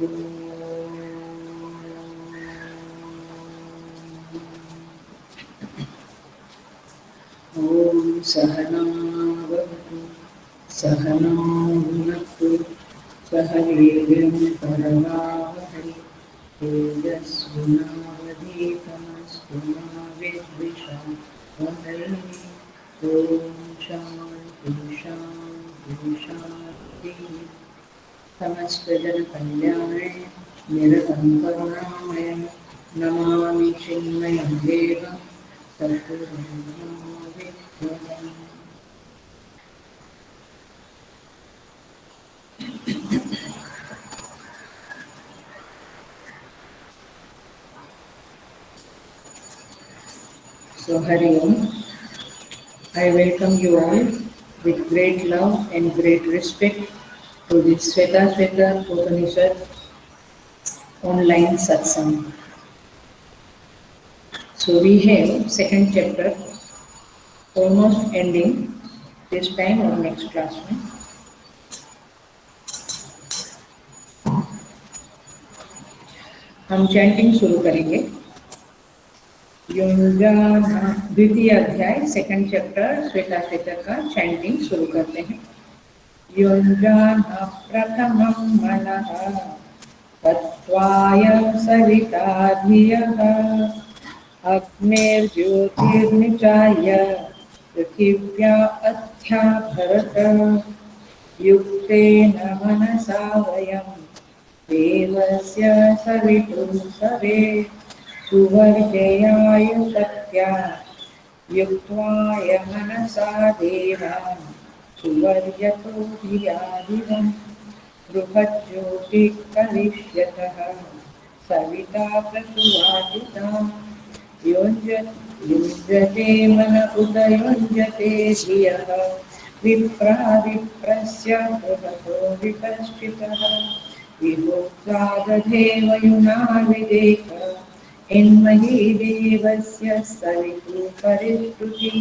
ॐ सहना भवतु सहनौ भुनक्तु सह वीर्यं करवावहै तेजस्विनावधीतमस्तु मा विद्विषावहै। ॐ शान्ति शान्ति शान्तिः। समस्तजनकल्याणे निरतं करुणामयं नमामि चिन्मयं देवं सद्गुरुं विद्वदम्। So Hari Om, I welcome you all with great love and great respect to the Sweta Sweta Upanishad online satsang. So we have second chapter almost ending this time or next class में हम chanting शुरू करेंगे। युञ्जाना द्वितीय अध्याय second chapter Shweta Shweta का chanting शुरू करते हैं। युञ्जाना प्रथमं मनः तत्त्वाय सविता धियः अग्निर्ज्योतिर्निचाय पृथिव्या अध्या भरत युक्तेन मनसा वयं देवस्य सवितुः सवे सुवर्जयायुषक्त्या युक्त्वाय मनसा देवान् सुवर्यतो धियादिवम् बृहज्योतिः करिष्यतः सविता प्रसुवादिताम् युञ्जते मन उदयुञ्जते धियः विप्रा विप्रस्य बृहतो विपश्चितः विभोक्ता दधेवयुना विदेक इन्मही देवस्य सवितु परिष्टुति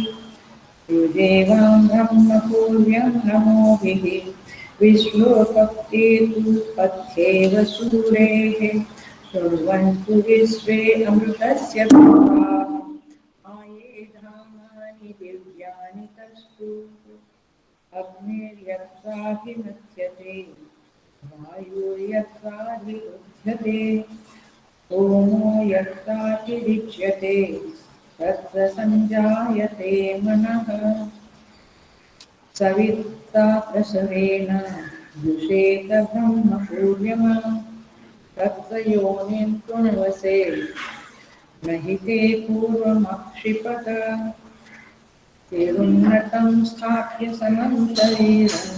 युदेवां ब्रह्मपूर्व्यं नमोभिः विश्वोपक्तेतु पथ्येव सूरेः शृण्वन्तु विश्वे अमृतस्य पिबाः आये धामानि दिव्यानि तस्तु अग्निर्यत्राभिमथ्यते वायुर्यत्राभिरुध्यते ओमो यत्रातिरिच्यते तत्र संजायते मनः सविता प्रसवेन जुषेत ब्रह्मपूर्यमा तत्र योनिं कृण्वसे न हि ते पूर्वमक्षिपत तिरुन्नतं स्थाप्य समं शरीरं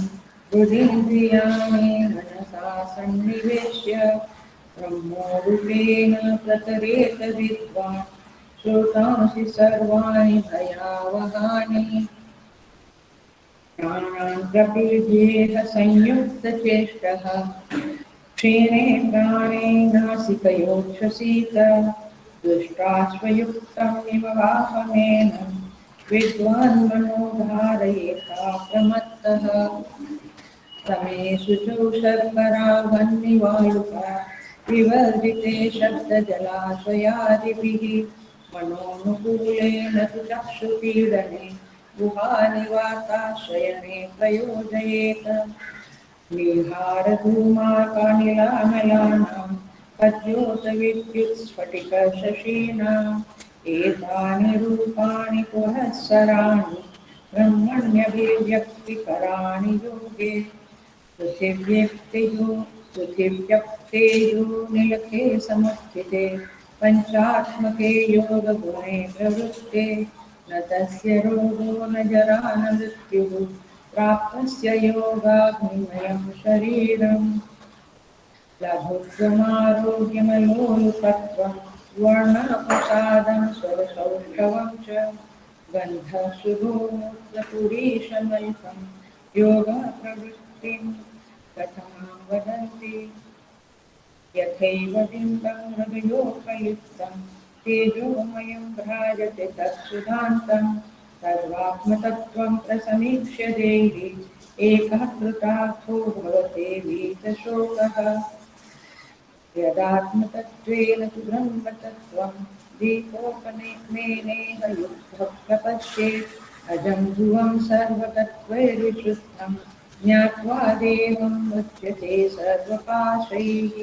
हृदिन्द्रियाणि मनसा सन्निवेश्य ब्रह्मोरूपेण प्रतरेत विद्वान् श्रोतांसि सर्वाणि भयावहानि प्राणान् प्रपीड्येह संयुक्तचेष्टः क्षीणे प्राणे नासिकयोच्छसीत दुष्टाश्वयुक्तं इव वाहनेन विद्वान् मनो धारयेथा प्रमत्तः समेषु च शर्करा वह्निवायुका विवर्जिते शब्दजलाशयादिभिः मनोनुकूलेन तु चक्षुपीडने गुहानिवासाशयने प्रयोजयेत नीहारधूमाकानिलामलानां प्रद्योतविद्युत्स्फटिकशशीनाम् एतानि रूपाणि पुरःसराणि ब्रह्मण्यभिव्यक्तिकराणि योगे पृथिव्यप्तेजो निलखे समुत्थिते पञ्चात्मके योगगुणे प्रवृत्ते न तस्य रोगो न जरा न मृत्युः प्राप्तस्य योगाग्निमयं शरीरम् लघुत्वमारोग्यमलोलुपत्वं वर्णप्रसादं स्वरसौष्ठवं च गन्धसुधोमुद्रपुरीशमल्पं योगप्रवृत्तिं कथां वदन्ति यथैव बिम्बं हृदयोपयुक्तं तेजोमयं भ्राजते तत्सुधान्तं सर्वात्मतत्त्वं प्रसमीक्ष्य देहि एकः कृतार्थो भवते वीतशोकः यदात्मतत्त्वेन तु ब्रह्मतत्त्वं दीपोपनेनेह युक्तः प्रपश्येत् अजं ध्रुवं सर्वतत्त्वैर्विवृतं ज्ञात्वा देवं मुच्यते सर्वपाशैः।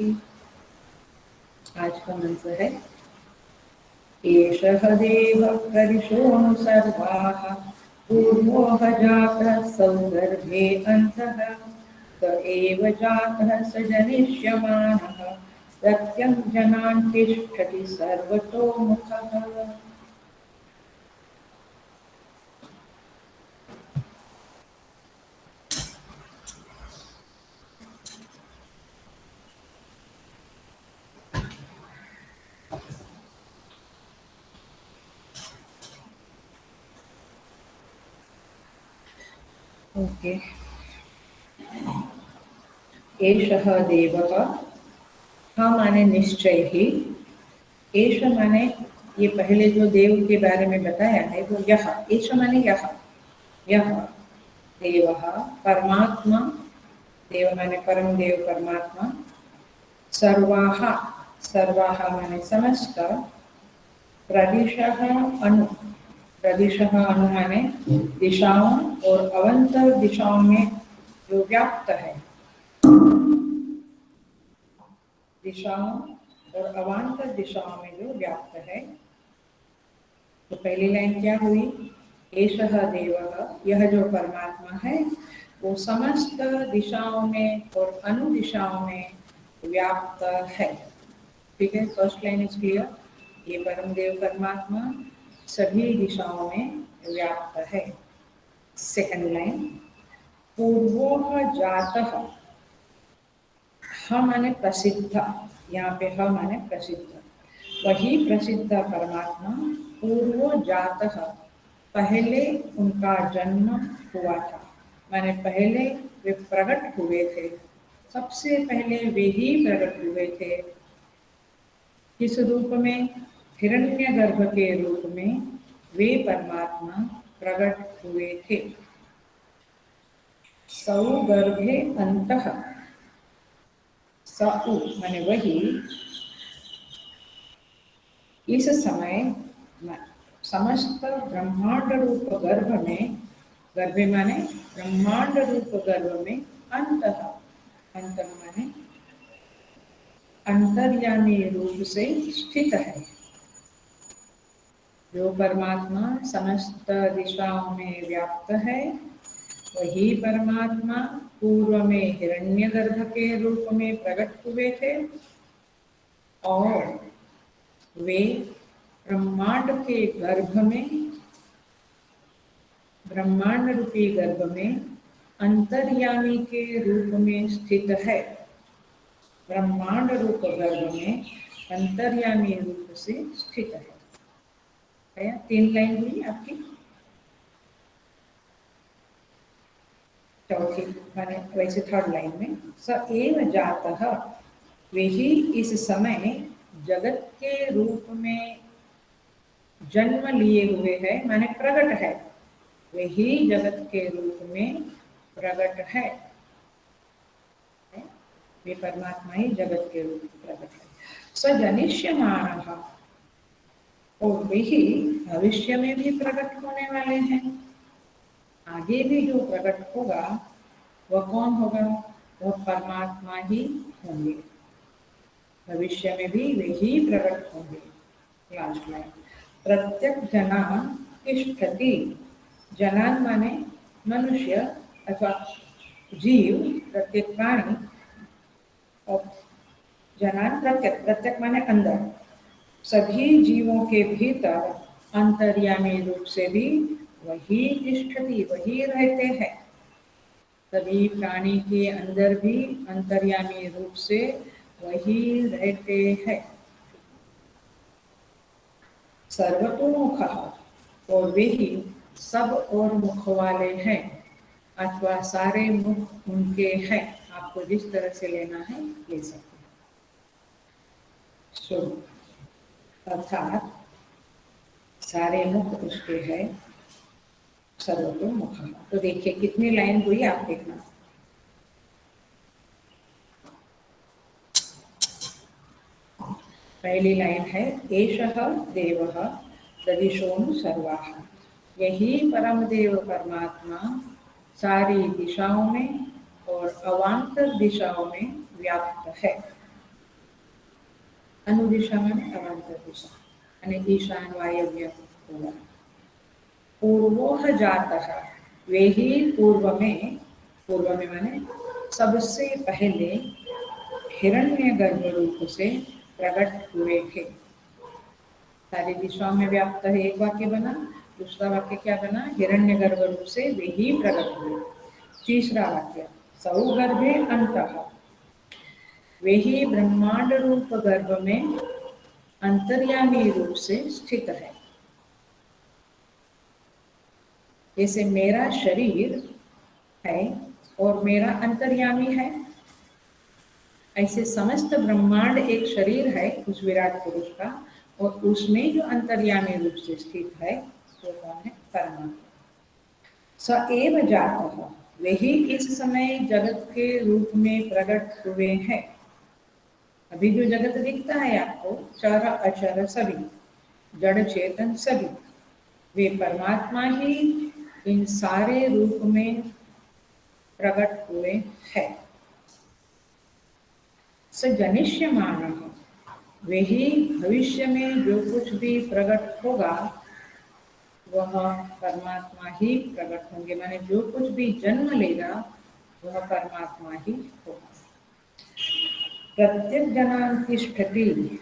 आज का मंत्र है एषः देवः प्रदिशोऽनु सर्वाः पूर्वो जातः सौगर्भे अन्तः स एव जातः स जनिष्यमानः सत्यं जनान् तिष्ठति सर्वतोमुखः। ओके, एषः देवः, हाँ माने निश्चय ही, एष माने ये पहले जो देव के बारे में बताया है वो यह, एष माने यह देवः परमात्मा, देव माने परम देव परमात्मा, सर्वाः, सर्वाः माने समस्त, प्रदिशः अनु, प्रदिशः अनु माने दिशाओं और अवंतर दिशाओं में जो व्याप्त है, दिशाओं और अवान्तर दिशाओं में जो व्याप्त है। तो पहली लाइन क्या हुई, एषः देवः, यह जो परमात्मा है वो समस्त दिशाओं में और अनुदिशाओं में व्याप्त है। ठीक है, फर्स्ट लाइन इज क्लियर, ये परम देव परमात्मा सभी दिशाओं में व्याप्त है। सेकंड लाइन, पूर्वोह जातः, ह माने प्रसिद्ध, यहाँ पे ह माने प्रसिद्ध, वही प्रसिद्ध परमात्मा पूर्व जातः, पहले उनका जन्म हुआ था, माने पहले वे प्रकट हुए थे, सबसे पहले वे ही प्रकट हुए थे। किस रूप में, हिरण्यगर्भ के रूप में वे परमात्मा प्रकट हुए थे। सौगर्भे अंतः, सऊ माने वही, इस समय समस्त ब्रह्मांड रूप गर्भ में, गर्भे माने ब्रह्मांड रूप गर्भ में, अंतः, अंत माने अंतर्यामी रूप से स्थित है। जो परमात्मा समस्त दिशाओं में व्याप्त है वही परमात्मा पूर्व में हिरण्यगर्भ के रूप में प्रकट हुए थे और वे ब्रह्मांड के गर्भ में, ब्रह्मांड रूपी गर्भ में अंतर्यामी के रूप में स्थित है। ब्रह्मांड रूप गर्भ में अंतर्यामी रूप से स्थित है। 3 लाइन हुई आपकी। चौथी माने वैसे 3rd लाइन में स एव जातः, वे ही इस समय जगत के रूप में जन्म लिए हुए हैं, माने प्रकट है, वे ही जगत के रूप में प्रकट है। वे परमात्मा ही जगत के रूप में प्रकट है। स जनिष्यमानः, और वे ही भविष्य में भी प्रकट होने वाले हैं। आगे भी जो प्रकट होगा वह कौन होगा, वह परमात्मा ही होंगे। भविष्य में भी वे ही प्रकट होंगे। लास्ट लाइन, प्रत्यक जनान तिष्ठति, जनान माने मनुष्य अथवा जीव, प्रत्येक प्राणी, और जनान प्रत्यक, प्रत्यक माने अंदर, सभी जीवों के भीतर अंतर्यामी रूप से भी वही तिष्ठति, वही रहते हैं। सभी प्राणी के अंदर भी अंतर्यामी रूप से वही रहते हैं। सर्वतोमुखः, और वे ही सब और मुख वाले हैं, अथवा सारे मुख उनके हैं। आपको जिस तरह से लेना है ले सकते हैं। सो अर्थात सारे मुख उसके हैं, सर्वतोमुखः। तो देखिए कितनी लाइन हुई, आप देखना। पहली लाइन है एषः देवः ददिशोनु सर्वाः, यही परम देव परमात्मा सारी दिशाओं में और अवान्तर दिशाओं में व्याप्त है। अनुदिशा में अवान्तर दिशा यानी ईशान वायव्य होगा। पूर्वोह जातः, वे ही पूर्व में माने सबसे पहले हिरण्य गर्भ रूप से प्रकट हुए थे। सारी दिशाओं में व्याप्त है एक वाक्य बना, दूसरा वाक्य क्या बना, हिरण्य गर्भ रूप से वे ही प्रकट हुए। तीसरा वाक्य सौगर्भे अंतः, वे ही ब्रह्मांड रूप गर्भ में अंतर्यामी रूप से स्थित है। जैसे मेरा शरीर है और मेरा अंतर्यामी है, ऐसे समस्त ब्रह्मांड एक शरीर है उस विराट पुरुष का, और उसमें जो अंतर्यामी रूप से स्थित है वो कौन है, परमात्मा। स एव जातः, वही इस समय जगत के रूप में प्रकट हुए हैं। अभी जो जगत दिखता है आपको, चर अचर सभी, जड़ चेतन सभी, वे परमात्मा ही इन सारे रूप में प्रकट हुए हैं। स जनिष्यमानः, वही भविष्य में जो कुछ भी प्रकट होगा वह परमात्मा ही प्रकट होंगे, माने जो कुछ भी जन्म लेगा वह परमात्मा ही होगा। प्रत्येक जनांतिष्ठति,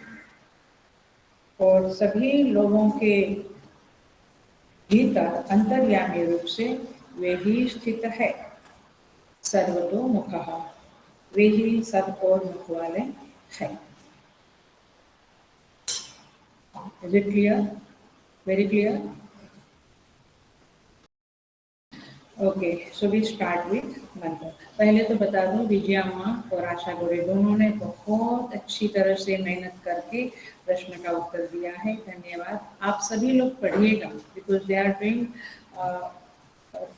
और सभी लोगों के भीतर अंतर्यामी रूप से वे ही स्थित है। सर्वतोमुखः, वे ही सब और मुख वाले हैं। Is it clear? Very clear? Okay, so we start with mantra. पहले तो बता दूं विजया अम्मा और आशा गोरे दोनों ने बहुत अच्छी तरह से मेहनत करके प्रश्न का उत्तर दिया है, धन्यवाद। आप सभी लोग पढ़िएगा, बिकॉज दे आर डूइंग,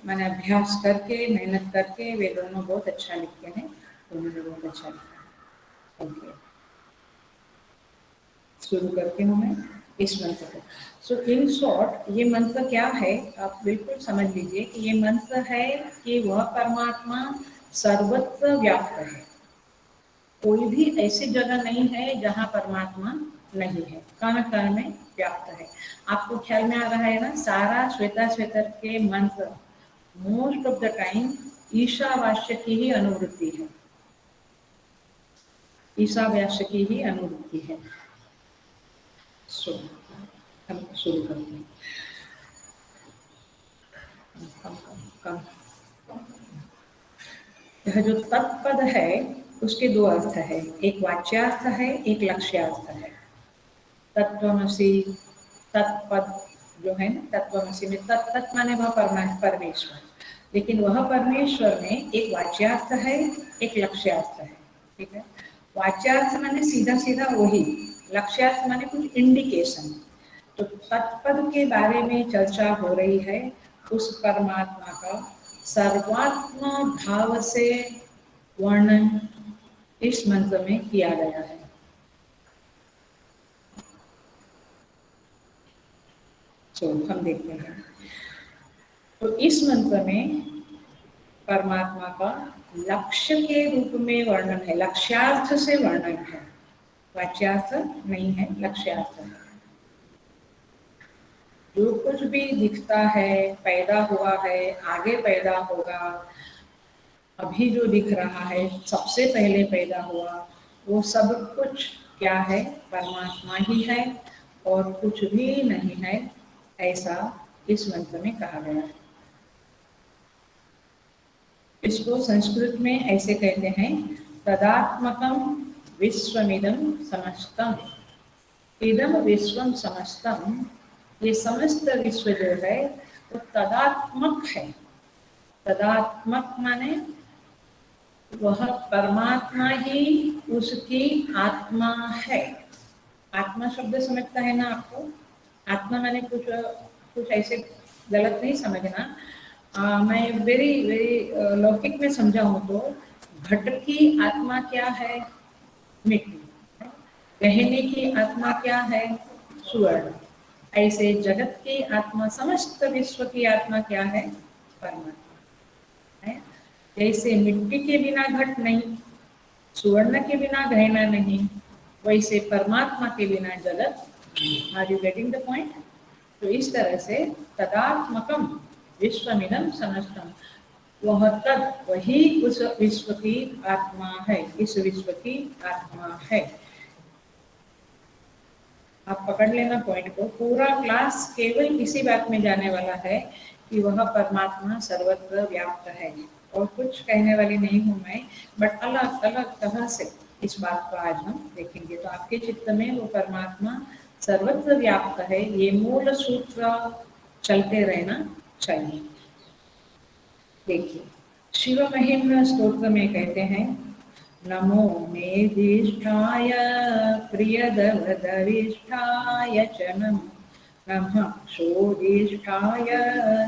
मैंने अभ्यास करके मेहनत करके वे दोनों बहुत अच्छा लिखते हैं, दोनों ने बहुत अच्छा लिखा। ओके, शुरू करती हूँ मैं इस मंत्र को। सो इन शॉर्ट ये मंत्र क्या है, आप बिल्कुल समझ लीजिए कि ये मंत्र है कि वह परमात्मा सर्वत्र व्याप्त है। कोई भी ऐसी जगह नहीं है जहाँ परमात्मा नहीं है, कण कण में व्याप्त है। आपको ख्याल में आ रहा है ना, सारा श्वेता श्वेतर के मंत्र most of the time Ishavasya की ही अनुवृत्ति है, ईशावास्य की ही अनुवृत्ति है। सो हम शुरू करते हैं। यह जो तत्पद है उसके दो अर्थ है, एक वाच्यार्थ है, एक लक्ष्यार्थ है। तत्वमसि, तत्पद जो है ना, तत्वमसि में तत्त माने वह परमेश्वर, लेकिन वह परमेश्वर में एक वाच्यार्थ है, एक लक्ष्यार्थ है। ठीक है, वाच्यार्थ माने सीधा सीधा वही, लक्ष्यार्थ माने कुछ इंडिकेशन। तो तत्पद के बारे में चर्चा हो रही है, उस परमात्मा का सर्वात्म भाव से वर्णन इस मंत्र में किया गया है। तो हम देखते हैं, तो इस मंत्र में परमात्मा का लक्ष्य के रूप में वर्णन है, लक्ष्यार्थ से वर्णन है, वाच्यार्थ नहीं है, लक्ष्यार्थ है। जो कुछ भी दिखता है, पैदा हुआ है, आगे पैदा होगा, अभी जो दिख रहा है, सबसे पहले पैदा हुआ, वो सब कुछ क्या है, परमात्मा ही है और कुछ भी नहीं है, ऐसा इस मंत्र में कहा गया है। इसको संस्कृत में ऐसे कहते हैं, तदात्मकम विश्वमिदं समस्तम, इदम विश्वम समस्तम, ये समस्त विश्व जो है वो तदात्मक है। तदात्मक माने वह परमात्मा ही उसकी आत्मा है। आत्मा शब्द समझता है ना आपको, आत्मा माने कुछ कुछ ऐसे गलत नहीं समझना। मैं वेरी वेरी लौकिक में समझाऊं तो घट की आत्मा क्या है, मिट्टी। गहने की आत्मा क्या है? स्वर्ण। ऐसे जगत की आत्मा, समस्त विश्व की आत्मा क्या है? परमात्मा है। जैसे मिट्टी के बिना घट नहीं, सुवर्ण के बिना गहना नहीं, वैसे परमात्मा के बिना जगत। Are you getting the point? तो इस तरह से तदात्मकम विश्वमिदं समस्तम, वह तद, वही उस विश्व की आत्मा है, इस विश्व की आत्मा है। आप पकड़ लेना पॉइंट को। पूरा क्लास केवल इसी बात में जाने वाला है कि वह परमात्मा सर्वत्र व्याप्त है, और कुछ कहने वाली नहीं हूँ मैं, बट अलग अलग तरह से इस बात को आज हम देखेंगे। तो आपके चित्त में वो परमात्मा सर्वत्र व्याप्त है, ये मूल सूत्र चलते रहना चाहिए। देखिए, शिव महिम्न स्तोत्र में कहते हैं, नमो मेधिष्ठाय प्रियदवदविष्ठाय च नमः, नमः शोधिष्ठाय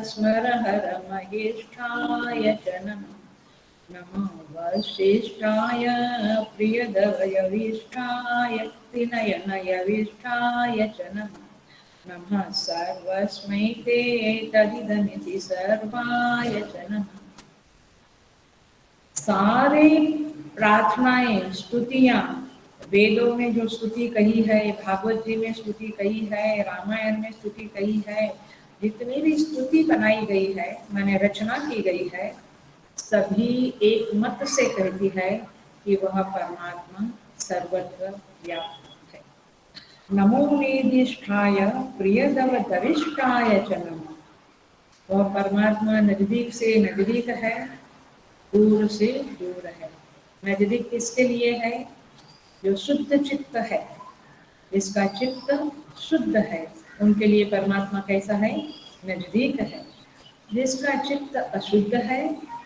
स्मरहरमहिष्ठाय च नमः, नमः वसिष्ठाय प्रियदवयविष्ठाय त्रिनयनयविष्ठाय च नमः, नमः सर्वस्मै ते तदिदमिति सर्वाय च नमः। सारे प्रार्थनाएं, स्तुतियां, वेदों में जो स्तुति कही है, भागवत जी में स्तुति कही है, रामायण में स्तुति कही है, जितनी भी स्तुति बनाई गई है, माने रचना की गई है, सभी एक मत से कहती है कि वह परमात्मा सर्वत्र व्याप्त है। नमो मेधिष्ठाय प्रियदव दविष्ठाय च नमः, वह परमात्मा नजदीक से नजदीक है, दूर से दूर है। नजदीक किसके लिए है? जो शुद्ध चित्त है, जिसका चित्त शुद्ध है, उनके लिए परमात्मा कैसा है? नजदीक है। जिसका चित्त अशुद्ध है,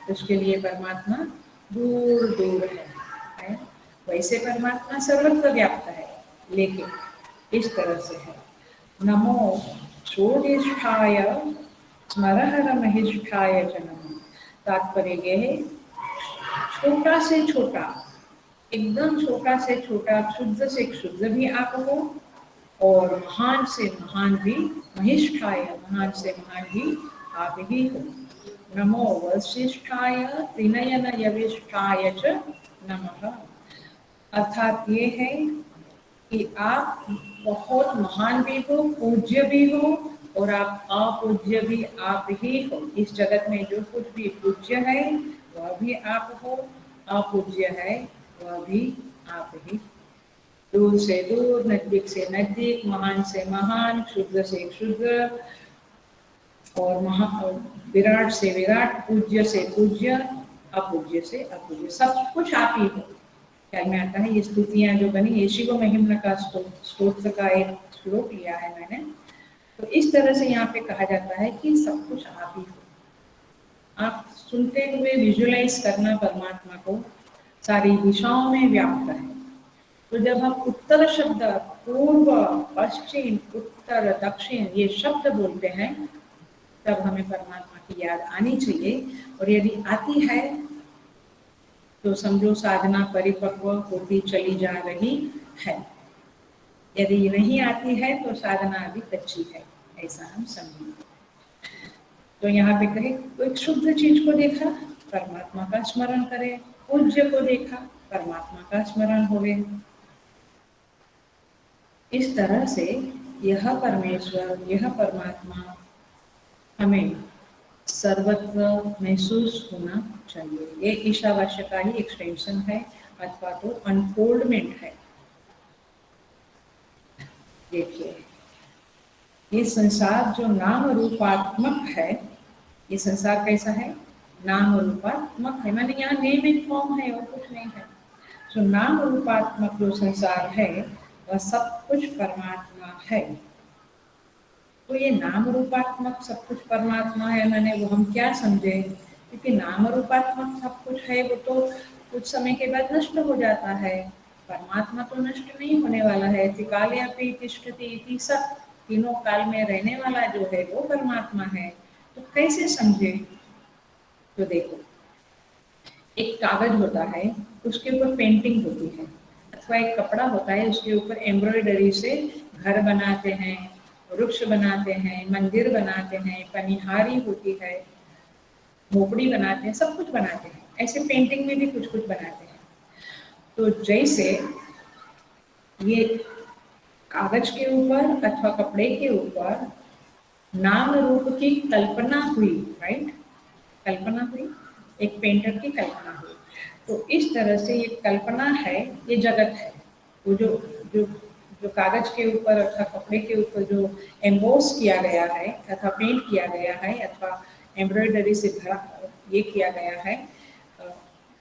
उसके लिए परमात्मा दूर दूर है? वैसे परमात्मा सर्वत्र व्याप्त है, लेकिन इस तरह से है। नमो छोदिष्ठाय स्मरहर महिष्ठाय च नमः। तात्पर्य यह है, छोटा से छोटा, एकदम छोटा से छोटा, शुद्ध से शुद्ध भी आप हो, और महान से महान भी, महिष्ठाय, महान से महान भी आप ही हो। नमो वसिष्ठाय त्रिनयन यविष्ठाय च नमः। अर्थात ये है कि आप बहुत महान भी हो, पूज्य भी हो, और आप अपूज्य भी आप ही हो। इस जगत में जो कुछ भी पूज्य है वह भी आप हो, अपूज्य है वह भी आप ही। दूर से दूर, नजदीक से नजदीक, महान से महान, शुद्ध से शुद्ध, और विराट से विराट, पूज्य से पूज्य, अपूज्य से अपूज्य, सब कुछ आप ही हो। ख्याल में आता है? ये स्तुतियां जो बनी, ये शिव महिम्न का स्तोत्र का एक श्लोक लिया है मैंने। तो इस तरह से यहाँ पे कहा जाता है कि सब कुछ आप ही हो। आप सुनते हुए विजुअलाइज करना परमात्मा को, सारी दिशाओं में व्याप्त है। तो जब हम उत्तर शब्द, पूर्व, पश्चिम, उत्तर, दक्षिण, ये शब्द बोलते हैं, तब हमें परमात्मा की याद आनी चाहिए। और यदि आती है तो समझो साधना परिपक्व होती चली जा रही है। यदि नहीं आती है तो साधना अभी कच्ची है, ऐसा हम समझेंगे। तो यहाँ पे कहे, तो एक शुद्ध चीज को देखा, परमात्मा का स्मरण करे, पूज्य को देखा, परमात्मा का स्मरण होवे। इस तरह से यह परमेश्वर, यह परमात्मा हमें सर्वत्र महसूस होना चाहिए। ये ईशावास्य का ही एक्सटेंशन है, अथवा तो अनफोल्डमेंट है। देखिए, ये संसार जो नाम रूपात्मक है, ये संसार कैसा है? नाम रूपात्मक है, माने यहाँ नेम एंड फॉर्म है और कुछ नहीं है। जो नाम रूपात्मक जो संसार है, वह सब कुछ परमात्मा है। तो ये नाम रूपात्मक सब कुछ परमात्मा है, मैंने वो हम क्या समझे? क्योंकि नाम रूपात्मक सब कुछ है, वो तो कुछ समय के बाद नष्ट हो जाता है। परमात्मा तो नष्ट नहीं होने वाला है। त्रिकाले अपि तिष्ठति इति सत्, तीनों काल में रहने वाला जो है वो परमात्मा है। तो कैसे समझे? तो देखो, एक कागज होता है, उसके ऊपर पेंटिंग होती है, अथवा एक कपड़ा होता है, उसके ऊपर एम्ब्रॉयडरी से घर बनाते हैं, वृक्ष बनाते हैं, मंदिर बनाते हैं, पनिहारी होती है, झोपड़ी बनाते हैं, सब कुछ बनाते हैं। ऐसे पेंटिंग में भी कुछ कुछ बनाते हैं। तो जैसे ये कागज के ऊपर अथवा कपड़े के ऊपर नाम रूप की कल्पना हुई, राइट, कल्पना हुई, एक पेंटर की कल्पना हुई। तो इस तरह से ये कल्पना है, ये जगत है। वो जो जो जो कागज के ऊपर अथवा कपड़े के ऊपर जो एम्बोस किया गया है अथवा पेंट किया गया है अथवा एम्ब्रॉयडरी से भरा ये किया गया है,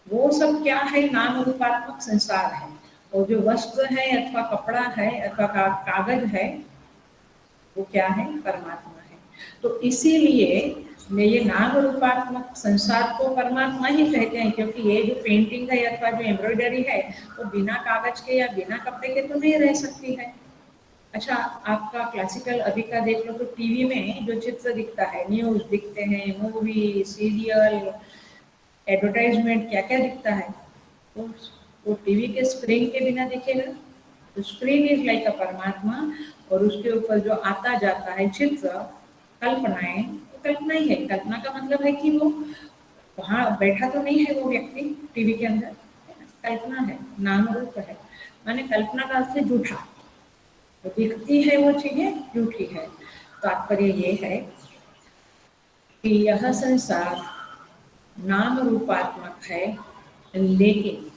वो सब क्या है, नाम रूपात्मक संसार है। और जो वस्त्र है अथवा कपड़ा है अथवा कागज है, वो क्या है, परमात्मा है। तो इसीलिए ये नाम रूपात्मक संसार को परमात्मा ही कहते हैं, क्योंकि ये जो पेंटिंग है अथवा जो एम्ब्रॉयडरी है वो बिना कागज के या बिना कपड़े के तो नहीं रह सकती है। अच्छा, आपका क्लासिकल अभी का देख लो तो टीवी में जो चित्र दिखता है, न्यूज दिखते हैं, मूवी, सीरियल, एडवर्टाइजमेंट, क्या क्या दिखता है, तो वो टीवी के स्क्रीन के बिना दिखेगा। तो स्क्रीन इज लाइक अ परमात्मा, और उसके ऊपर जो आता जाता है चित्र, कल्पनाएं, वो कल्पना ही है। कल्पना का मतलब है कि वो वहाँ बैठा तो नहीं है वो व्यक्ति टीवी के अंदर, कल्पना है, नाम रूप है। माने कल्पना का अर्थ है झूठा, तो दिखती है वो चीजें झूठी है। तात्पर्य ये है कि यह संसार नाम रूपात्मक है, लेकिन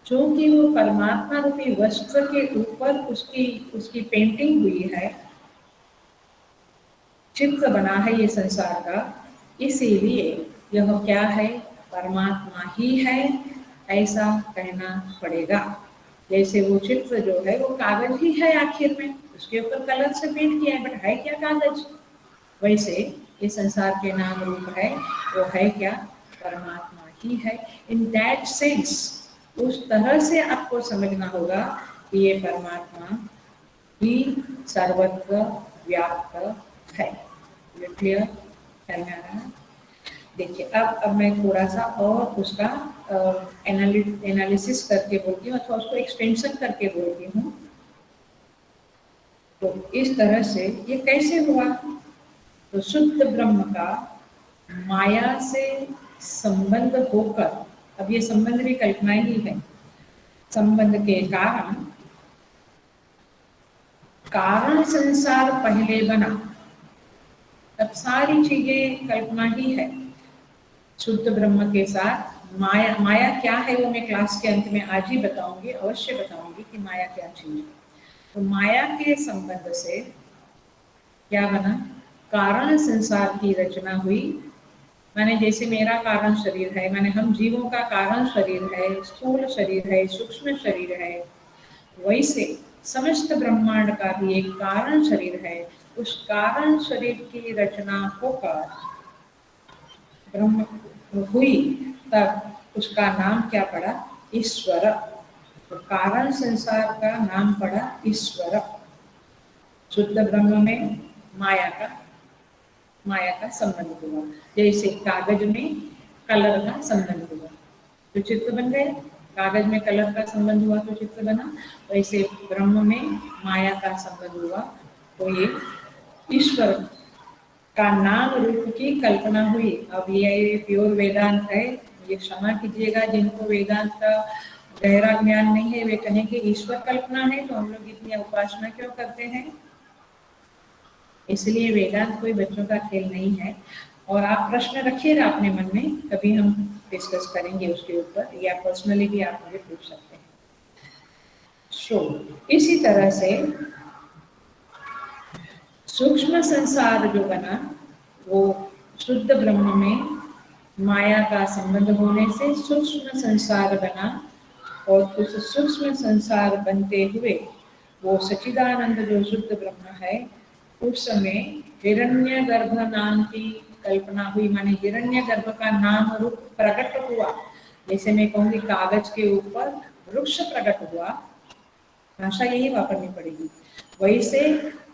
चूंकि वो परमात्मा रूपी वस्त्र के ऊपर उसकी उसकी पेंटिंग हुई है, चित्र बना है ये संसार का, इसीलिए यह क्या है, परमात्मा ही है, ऐसा कहना पड़ेगा। जैसे वो चित्र जो है वो कागज ही है, आखिर में उसके ऊपर कलर से पेंट किया है, बट है क्या, कागज। वैसे ये संसार के नाम रूप है, वो है क्या, परमात्मा ही है। इन दैट सेंस, उस तरह से आपको समझना होगा कि ये परमात्मा ही सर्वत्र व्याप्त है। ये क्लियर करना है। देखिए, अब मैं थोड़ा सा और उसका एनालिसिस करके बोलती हूँ अथवा उसको एक्सटेंशन करके बोलती हूँ। तो इस तरह से ये कैसे हुआ, तो शुद्ध ब्रह्म का माया से संबंध होकर, अब ये संबंध भी कल्पना ही है, संबंध के कारण कारण संसार पहले बना। अब सारी चीजें कल्पना ही है। शुद्ध ब्रह्म के साथ माया, माया क्या है वो मैं क्लास के अंत में आज ही बताऊंगी, अवश्य बताऊंगी कि माया क्या चीज है। तो माया के संबंध से क्या बना, कारण संसार की रचना हुई। माने जैसे मेरा कारण शरीर है, माने हम जीवों का कारण शरीर है, स्थूल शरीर है, सूक्ष्म शरीर है, वैसे समस्त ब्रह्मांड का भी एक कारण शरीर है। उस कारण शरीर की रचना होकर ब्रह्म हुई, तब उसका नाम क्या पड़ा, ईश्वर। तो कारण संसार का नाम पड़ा ईश्वर। शुद्ध ब्रह्म में माया का संबंध हुआ। जैसे कागज में कलर का संबंध हुआ तो चित्र बन गए, कागज में कलर का संबंध हुआ तो चित्र बना, वैसे ब्रह्म में माया का संबंध हुआ तो ये ईश्वर का नाम रूप की कल्पना हुई। अब ये प्योर वेदांत है, ये क्षमा कीजिएगा जिनको वेदांत का गहरा ज्ञान नहीं है, वे कहें कि ईश्वर कल्पना है तो हम लोग इतनी उपासना क्यों करते हैं। इसलिए वेदांत कोई बच्चों का खेल नहीं है। और आप प्रश्न रखिएगा अपने मन में, कभी हम डिस्कस करेंगे उसके ऊपर, या पर्सनली भी आप मुझे पूछ सकते हैं। इसी तरह से सूक्ष्म संसार जो बना वो शुद्ध ब्रह्म में माया का संबंध होने से सूक्ष्म संसार बना, और उस सूक्ष्म संसार बनते हुए वो सच्चिदानंद जो शुद्ध ब्रह्म है, उस समय हिरण्यगर्भ नाम की कल्पना हुई। माने हिरण्यगर्भ का नाम रूप प्रकट हुआ। जैसे मैं कहूँगी कागज के ऊपर वृक्ष प्रकट हुआ, भाषा यही वापरनी पड़ेगी। वैसे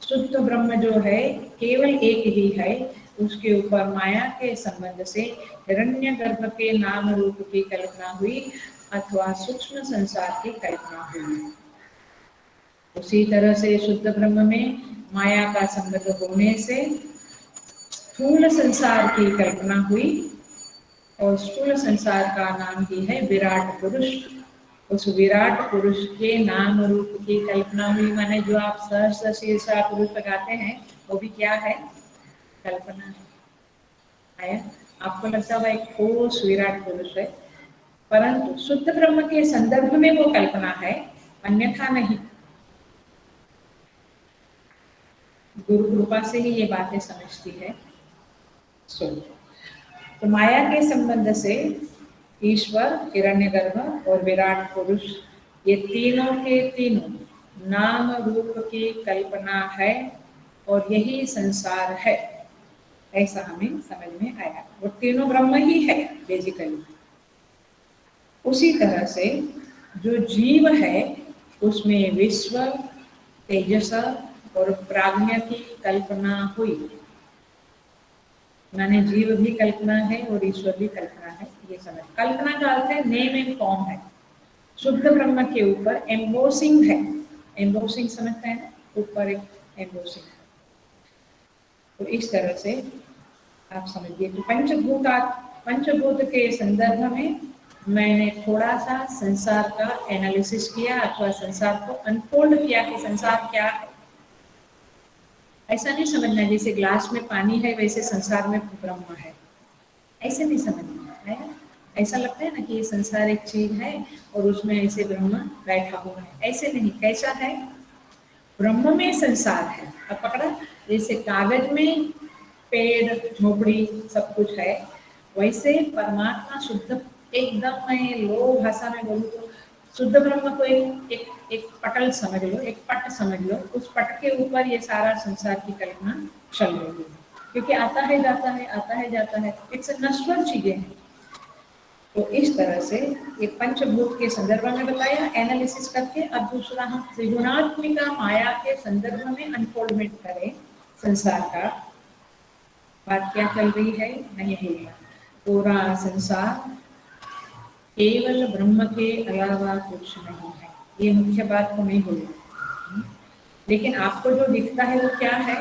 शुद्ध ब्रह्म जो है केवल एक ही है, उसके ऊपर माया के संबंध से हिरण्यगर्भ के नाम रूप की कल्पना हुई। अथवा सूक्ष्म संसार की कल्पना हुई। उसी तरह से शुद्ध ब्रह्म में माया का संबंध होने से स्थूल संसार की कल्पना हुई और स्थूल संसार का नाम ही है विराट पुरुष। उस विराट पुरुष के नाम रूप की कल्पना हुई, माने जो आप सहस्र शीर्षा पुरुष लगाते हैं वो भी क्या है? कल्पना है। आपको लगता है एक ठोस विराट पुरुष है, परंतु शुद्ध ब्रह्म के संदर्भ में वो कल्पना है, अन्यथा नहीं। गुरु कृपा से ही ये बातें समझती है। तो माया के संबंध से ईश्वर, हिरण्यगर्भ और विराट पुरुष, ये तीनों के तीनों नाम रूप की कल्पना है और यही संसार है, ऐसा हमें समझ में आया। वो तीनों ब्रह्म ही है बेसिकली। उसी तरह से जो जीव है उसमें विश्व, तेजस और प्राज्ञ की कल्पना हुई, माने जीव भी कल्पना है और ईश्वर भी कल्पना है। ये समझ, कल्पना का अर्थ है नेम एंड फॉर्म है। शुद्ध ब्रह्म के ऊपर एम्बोसिंग है। एम्बोसिंग समझते हैं ना, ऊपर एक एम्बोसिंग। तो इस तरह से आप समझिए। तो पंचभूत के संदर्भ में मैंने थोड़ा सा संसार का एनालिसिस किया अथवा संसार को अनफोल्ड किया कि संसार क्या है। ऐसा नहीं समझना जैसे ग्लास में पानी है वैसे संसार में ब्रह्म है, ऐसे नहीं समझना है। ऐसा लगता है ना कि ये संसार एक चीज है और उसमें ऐसे ब्रह्म बैठा हुआ है, ऐसे नहीं। कैसा है? ब्रह्म में संसार है। अब पकड़ा, जैसे कागज में पेड़ झोपड़ी सब कुछ है, वैसे परमात्मा शुद्ध, एकदम मैं लो भाषा में बोलूँ तो शुद्ध ब्रह्म को एक पटल समझ लो, एक पट समझ लो। उस पट के ऊपर ये सारा संसार की कल्पना चल रही है, क्योंकि आता है जाता है, आता है जाता है, इट्स नश्वर चीजें हैं। तो इस तरह से ये पंचभूत के संदर्भ में बताया एनालिसिस करके। अब दूसरा हम त्रिगुणात्मिका माया के संदर्भ में अनफोल्डमेंट करें संसार का। बात क्या चल रही है? नहीं भूलना, पूरा संसार केवल ब्रह्म के अलावा कुछ नहीं है, ये मुख्य बात को नहीं भूलना। लेकिन आपको जो दिखता है वो क्या है?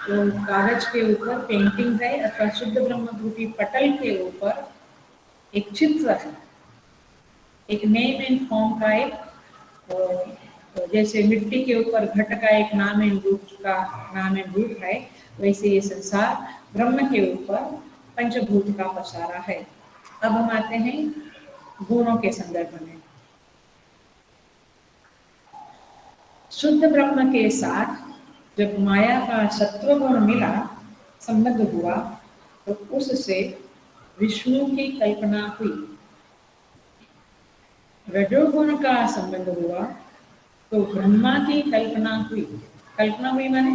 तो कागज के ऊपर पेंटिंग है अथवा शुद्ध ब्रह्म रूपी पटल के ऊपर एक चित्र है, एक नेम एंड फॉर्म का एक, तो जैसे मिट्टी के ऊपर घट का एक नाम एंड रूप है, वैसे ये संसार ब्रह्म के ऊपर पंचभूत का पसारा है। अब हम आते हैं गुणों के संदर्भ में। शुद्ध ब्रह्म के साथ जब माया का सत्व गुण मिला, संबंध हुआ, तो उससे विष्णु की कल्पना हुई। रजोगुण का संबंध हुआ तो ब्रह्मा की कल्पना हुई। कल्पना हुई माने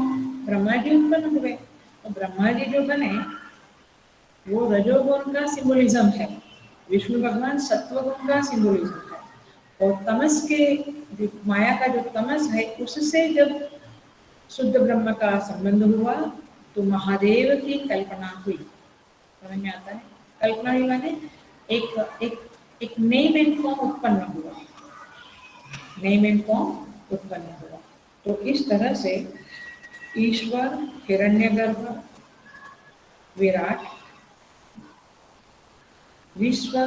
ब्रह्मा जी उत्पन्न हुए। तो ब्रह्मा जी जो बने वो रजोगुण का सिंबोलिज्म है, विष्णु भगवान सत्वगुण का सिंबोलिज्म है। और तमस के माया का जो तमस है उससे जब शुद्ध ब्रह्म का संबंध हुआ तो महादेव की कल्पना हुई। समझ में आता है? कल्पना हुई माने एक एक एक नेम एंड फॉर्म उत्पन्न हुआ, नेम एंड फॉर्म उत्पन्न हुआ। तो इस तरह से ईश्वर, हिरण्यगर्भ, विराट, विश्व,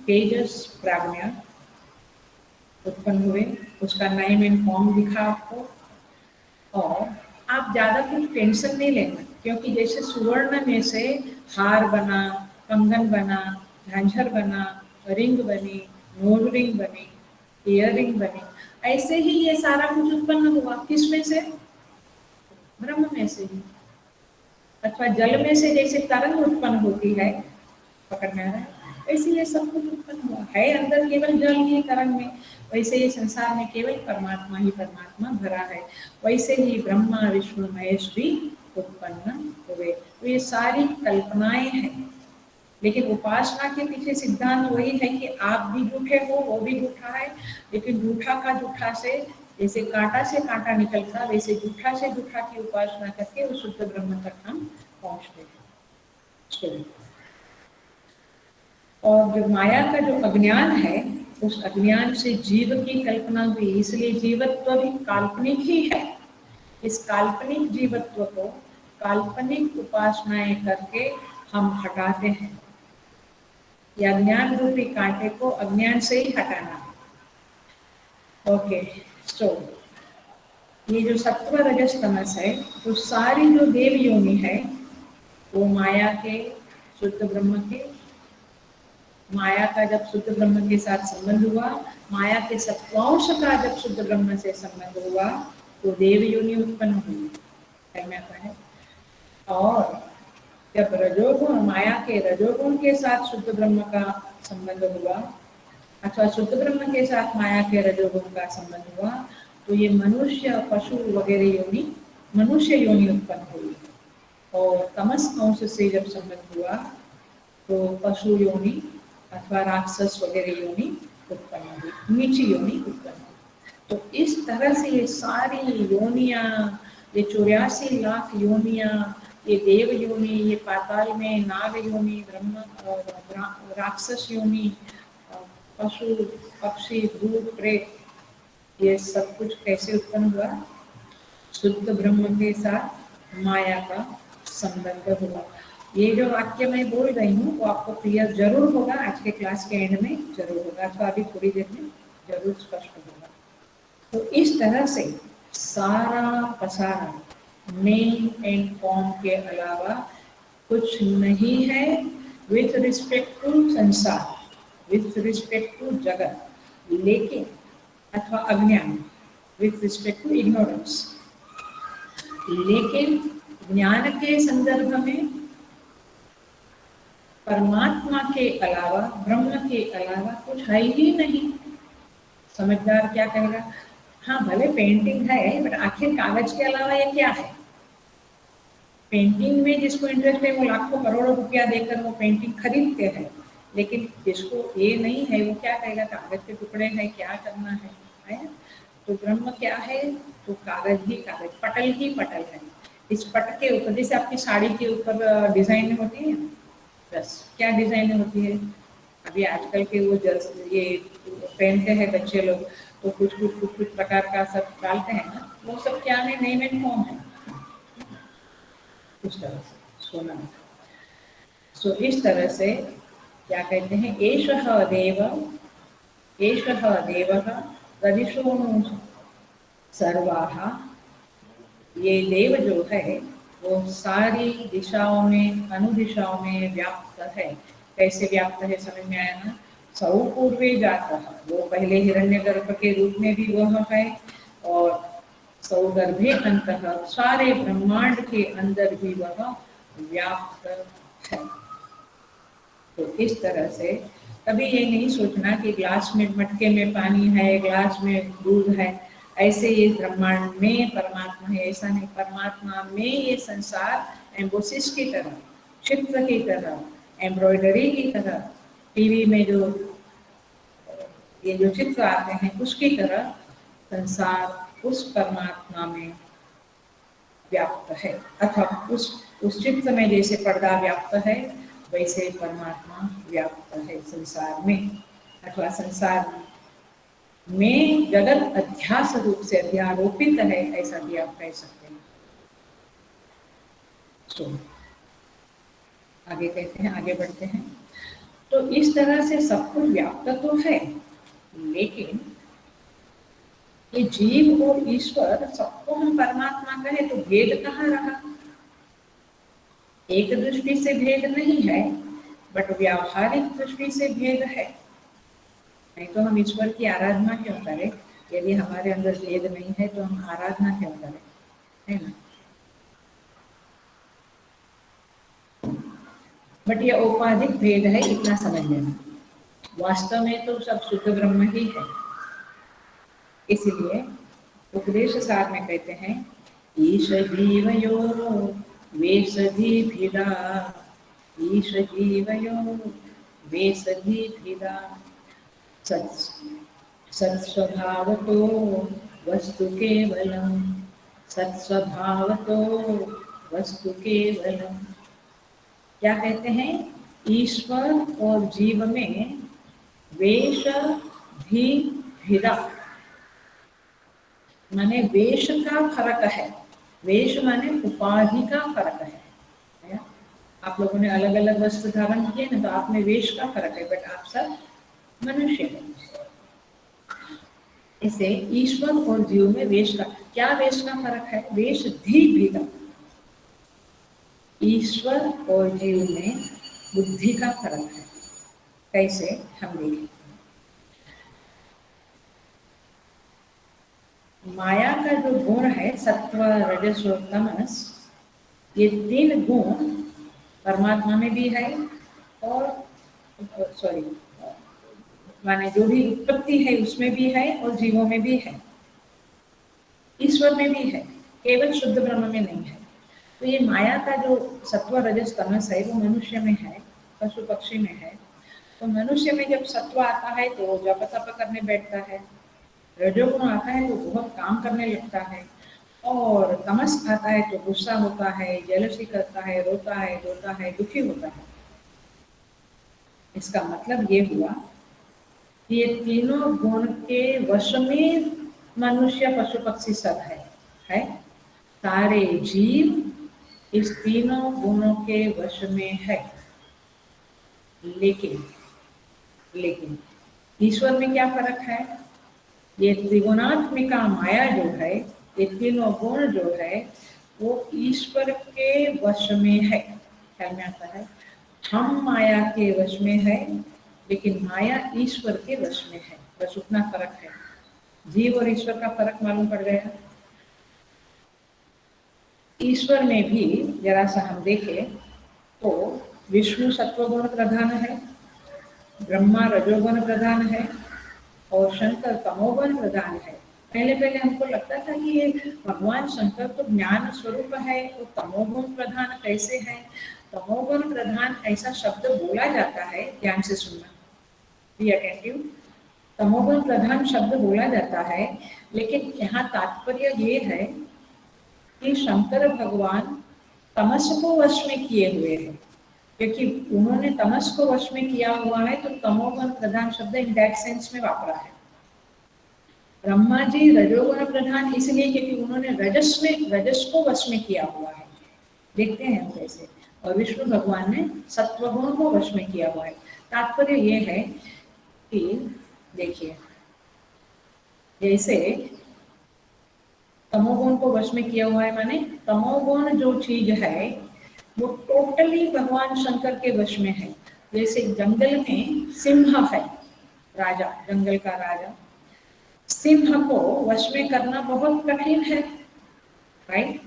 तेजस, प्राज्ञ उत्पन्न हुए। उसका नेम एंड फॉर्म दिखा आपको। और आप ज्यादा कुछ टेंशन नहीं लेना, क्योंकि जैसे सुवर्ण में से हार बना, कंगन बना, झांझर बना, रिंग बनी, नोज रिंग बनी, ईयर रिंग बनी, ऐसे ही ये सारा कुछ उत्पन्न हुआ। किसमें से? ब्रह्म में से ही। अथवा जल में से जैसे तरंग उत्पन्न होती है, पकड़ में आ रहा है, वैसे ये सब कुछ उत्पन्न हुआ है। अंदर केवल जल ही तरंग में, वैसे ये संसार में केवल परमात्मा ही परमात्मा भरा है। वैसे ही ब्रह्मा, विष्णु, महेश भी उत्पन्न हुए। तो ये सारी कल्पनाएं हैं, लेकिन उपासना के पीछे सिद्धांत वही है कि आप भी झूठे हो, वो भी झूठा है। लेकिन झूठा का झूठा से, जैसे कांटा से कांटा निकलता, वैसे झूठा से झूठा की उपासना करके उस शुद्ध ब्रह्म तक हम पहुंचते हैं। और जो माया का जो अज्ञान है, उस अज्ञान से जीव की कल्पना हुई, इसलिए जीवत्व भी काल्पनिक ही है। इस काल्पनिक जीवत्व को काल्पनिक उपासनाएं करके हम हटाते हैं। या अज्ञान रूपी कांटे को अज्ञान से ही हटाना है। ओके, सो ये जो सत्व रजस तमस है, तो सारी जो देव योनि है वो माया के, शुद्ध ब्रह्म के, माया का जब शुद्ध ब्रह्म के साथ संबंध हुआ, माया के सत्वांश का जब शुद्ध ब्रह्म से संबंध हुआ, तो देव योनि उत्पन्न हुई है। और जब रजोगुण, माया के रजोगुण के साथ शुद्ध ब्रह्म का संबंध हुआ, अथवा शुद्ध ब्रह्म के साथ माया के रजोगुण का संबंध हुआ, तो ये मनुष्य, पशु वगैरह योनि, मनुष्य योनि उत्पन्न हुई। और तमस अंश से जब संबंध हुआ, तो पशु योनि अथवा राक्षस वगैरह योनि उत्पन्न हुई, नीची योनि उत्पन्न हुई। तो इस तरह से ये सारी योनियां, ये 84 लाख योनियां, ये देव योनि, ये पाताल में नाग योनि, ब्रह्म राक्षस योनि, पशु पक्षी भूत प्रेत, ये सब कुछ कैसे उत्पन्न हुआ? शुद्ध ब्रह्म के साथ माया का संबंध हुआ। ये जो वाक्य मैं बोल रही हूँ वो आपको क्लियर जरूर होगा, आज के क्लास के एंड में जरूर होगा, तो अभी थोड़ी देर में जरूर स्पष्ट होगा। तो इस तरह से सारा पसारा मेन एंड फॉर्म के अलावा कुछ नहीं है विथ रिस्पेक्ट टू संसार, विथ रिस्पेक्ट टू जगत, लेकिन अथवा अज्ञान, विथ रिस्पेक्ट टू इग्नोरेंस, लेकिन ज्ञान के संदर्भ में परमात्मा के अलावा, ब्रह्म के अलावा कुछ है ही नहीं। समझदार क्या कहेगा, हाँ भले पेंटिंग है, बट आखिर कागज के अलावा ये क्या है? पेंटिंग में जिसको इंटरेस्ट है वो लाखों करोड़ों रुपया देकर वो पेंटिंग खरीदते हैं, लेकिन जिसको ये नहीं है वो क्या कहेगा, कागज के टुकड़े हैं, क्या करना है? तो ब्रह्म क्या है? तो कागज ही कागज, पटल ही पटल है। इस पट के ऊपर, जैसे आपकी साड़ी के ऊपर डिजाइन होती है, बस क्या डिजाइन होती है? अभी आजकल के वो ये पहनते हैं बच्चे लोग, तो कुछ प्रकार का सब डालते हैं ना, वो सब क्या है? नेम एंड फॉर्म है। इस तरह से सोना, सो इस तरह से क्या कहते हैं, एषः देव, एषः देवः रदिशोनु सर्वाः, ये देव जो है वो सारी दिशाओं में, अनुदिशाओं में व्याप्त है। कैसे व्याप्त है समझ में आया ना? सौ पूर्वे जाता, वो पहले हिरण्यगर्भ के रूप में भी वह है, और सौगर्भे अंतः, सारे ब्रह्मांड के अंदर भी वह व्याप्त है। तो इस तरह से कभी ये नहीं सोचना कि ग्लास में, मटके में पानी है, ग्लास में दूध है, ऐसे ये ब्रह्मांड में परमात्मा है, ऐसा नहीं। परमात्मा में ये संसार एम्बोसिस की तरह, चित्र की तरह, एम्ब्रॉयडरी की तरह, टीवी में जो ये जो चित्र आते हैं उसकी तरह संसार उस परमात्मा में व्याप्त है, अथवा उस चित्र में जैसे पर्दा व्याप्त है, वैसे परमात्मा व्याप्त है संसार में, अथवा संसार में जगत अध्यास रूप से अध्यारोपित है, ऐसा भी आप कह सकते हैं। तो आगे कहते हैं, आगे बढ़ते हैं। तो इस तरह से सब कुछ व्याप्त तो है, लेकिन ये जीव और ईश्वर सबको हम परमात्मा कहें तो भेद कहाँ रहा? एक दृष्टि से भेद नहीं है, बट व्यावहारिक दृष्टि से भेद है। नहीं तो हम ईश्वर की आराधना क्यों करें? यदि हमारे अंदर भेद नहीं है तो हम आराधना क्यों करें, है ना? बट ये औपाधिक भेद है, इतना समझ लेना। वास्तव में तो सब शुद्ध ब्रह्म ही है। इसलिए उपदेश सार में कहते हैं, ईश जीवयो वेशधीभिदा, ईश जीवयो वेशधीभिदा, सत्स्वभावतो वस्तु केवलम, सत्स्वभावतो वस्तु केवलम। क्या कहते हैं? ईश्वर और जीव में वेश धी भिदा माने वेश का फर्क है। वेश माने उपाधि का फर्क है। आप लोगों ने अलग अलग वस्त्र धारण किए ना, तो आप में वेश का फर्क है, बट आप सब मनुष्य हैं। इसे ईश्वर और जीव में वेश का क्या वेश का फर्क है? वेश धी भिदा। ईश्वर और जीव में बुद्धि का फर्क है। कैसे? हम देखें। माया का जो गुण है सत्व रजस और तमस, ये तीन गुण परमात्मा में भी है और सॉरी माने जो भी उत्पत्ति है उसमें भी है और जीवों में भी है, ईश्वर में भी है, केवल शुद्ध ब्रह्म में नहीं है। तो ये माया का जो सत्व रजस तमस है वो मनुष्य में है, पशु पक्षी में है। तो मनुष्य में जब सत्व आता है तो वो जप तप करने बैठता है, रजोगुण आता है तो बहुत काम करने लगता है, और तमस आता है तो गुस्सा होता है, जेलसी करता है, रोता है, रोता है, दुखी होता है। इसका मतलब ये हुआ कि ये तीनों गुण के वश में मनुष्य पशु पक्षी सब है। सारे जीव इस तीनों गुणों के वश में है। लेकिन लेकिन ईश्वर में क्या फर्क है? ये त्रिगुणात्मिका माया जो है, ये तीनों गुण जो है वो ईश्वर के वश में है। ख्याल में आता है? हम माया के वश में है, लेकिन माया ईश्वर के वश में है। बस उतना फर्क है। जीव और ईश्वर का फर्क मालूम पड़ गया। ईश्वर में भी जरा सा हम देखें तो विष्णु सत्वगुण प्रधान है, ब्रह्मा रजोगुण प्रधान है और शंकर तमोगुण प्रधान है। पहले पहले हमको लगता था कि ये भगवान शंकर तो ज्ञान स्वरूप है, तो तमोगुण प्रधान कैसे है? तमोगुण प्रधान ऐसा शब्द बोला जाता है, ध्यान से सुनना, बी अटेंटिव। तमोगुण प्रधान शब्द बोला जाता है, लेकिन यहाँ तात्पर्य ये है कि शंकर भगवान तमस को वश में किए हुए हैं, क्योंकि उन्होंने तमस को वश में किया हुआ है, तो तमोगुण प्रधान शब्द इन दैट सेंस में वापरा है। ब्रह्मा जी रजोगुण प्रधान इसलिए क्योंकि उन्होंने रजस को वश में किया हुआ है। देखते हैं कैसे। और विष्णु भगवान ने सत्वगुण को वश में किया हुआ है। तात्पर्य ये है कि देखिए, जैसे तमोगुण को वश में किया हुआ है, माने तमोगुण जो चीज है वो टोटली भगवान शंकर के वश में है। जैसे जंगल में सिंह है, राजा, जंगल का राजा, सिंह को वश में करना बहुत कठिन है, राइट?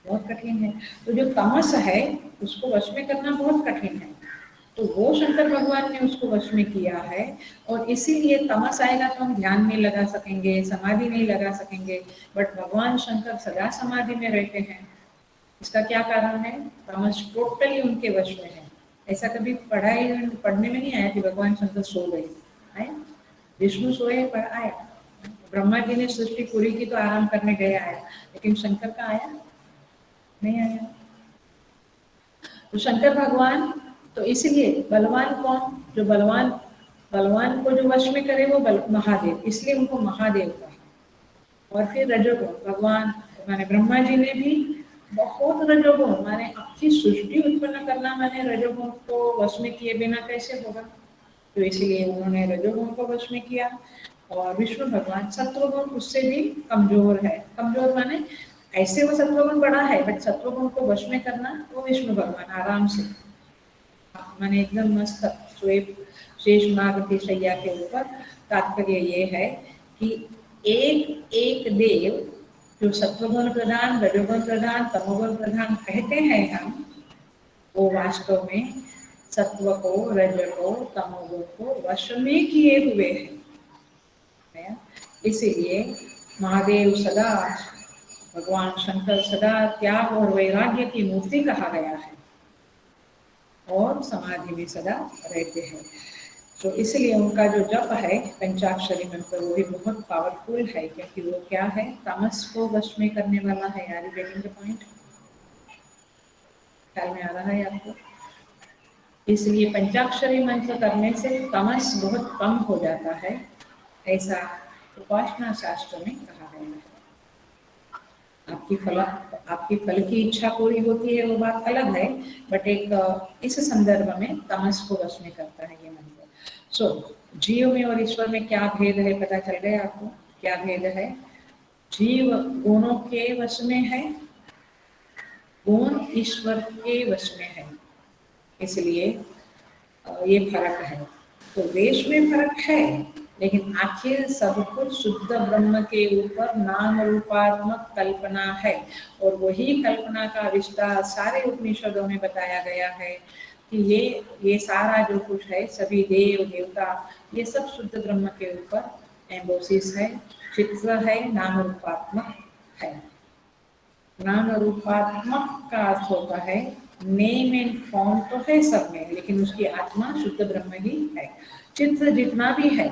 बहुत कठिन है। तो जो तमस है उसको वश में करना बहुत कठिन है, तो वो शंकर भगवान ने उसको वश में किया है। और इसीलिए तमस आएगा तो हम ध्यान नहीं लगा सकेंगे, समाधि नहीं लगा सकेंगे, बट भगवान शंकर सदा समाधि में रहते हैं। इसका क्या कारण है? तमस टोटली उनके वश में है। ऐसा कभी पढ़ने में नहीं आया कि भगवान शंकर सो गए, आया? विष्णु सोए पर आया, ब्रह्मा जी ने सृष्टि पूरी की तो आराम करने गए आया, लेकिन शंकर का आया नहीं आया। तो शंकर भगवान तो इसीलिए बलवान कौन? जो बलवान को जो वश में करे वो महादेव, इसलिए उनको महादेव कहा। और फिर रजोगुण भगवान माने ब्रह्मा जी ने भी बहुत रजोगुण, माने अच्छी सृष्टि उत्पन्न करना, माने रजोगुण को वश में किए बिना कैसे होगा? तो इसलिए उन्होंने रजोगुण को वश में किया। और विष्णु भगवान सत्वगुण उससे भी कमजोर है। कमजोर माने ऐसे वो सत्वगुण बड़ा है, बट सत्वगुण को वश में करना वो विष्णु भगवान आराम से, माने एकदम मस्त सोए शेष नाग की शैया के ऊपर। तात्पर्य ये है कि एक एक देव जो सत्वगुण प्रधान, रजोगुण प्रधान, तमोगुण प्रधान कहते हैं हम, वो वास्तव में सत्व को, रज को, तमोगुण को वश में किए हुए हैं। इसीलिए महादेव सदा, भगवान शंकर सदा त्याग और वैराग्य की मूर्ति कहा गया है और समाधि में सदा रहते हैं। तो इसलिए उनका जो जप है पंचाक्षरी मंत्र, वो भी बहुत पावरफुल है, क्योंकि वो क्या है? तमस को वश में करने वाला है। यार गेटिंग द पॉइंट? ख्याल में आ रहा है आपको? इसलिए पंचाक्षरी मंत्र करने से तमस बहुत कम हो जाता है, ऐसा उपासना शास्त्र में कहा गया है। आपकी फल की इच्छा पूरी होती है वो बात अलग है, बट इस संदर्भ में तमस को वश में करता है ये मंत्र। सो जीव में और ईश्वर में क्या भेद है पता चल गया आपको? क्या भेद है? जीव गुणों के वश में है, गुण ईश्वर के वश में है, इसलिए ये फर्क है। तो वेश में फर्क है, लेकिन आखिर सब कुछ शुद्ध ब्रह्म के ऊपर नाम रूपात्मक कल्पना है, और वही कल्पना का विस्तार सारे उपनिषदों में बताया गया है कि ये सारा जो कुछ है, सभी देव देवता, ये सब शुद्ध ब्रह्म के ऊपर एम्बोसिस है, चित्र है, नाम रूपात्मक है। नाम रूपात्मक का अर्थ होता है नेम एंड फॉर्म तो है सब में, लेकिन उसकी आत्मा शुद्ध ब्रह्म ही है। चित्र जितना भी है,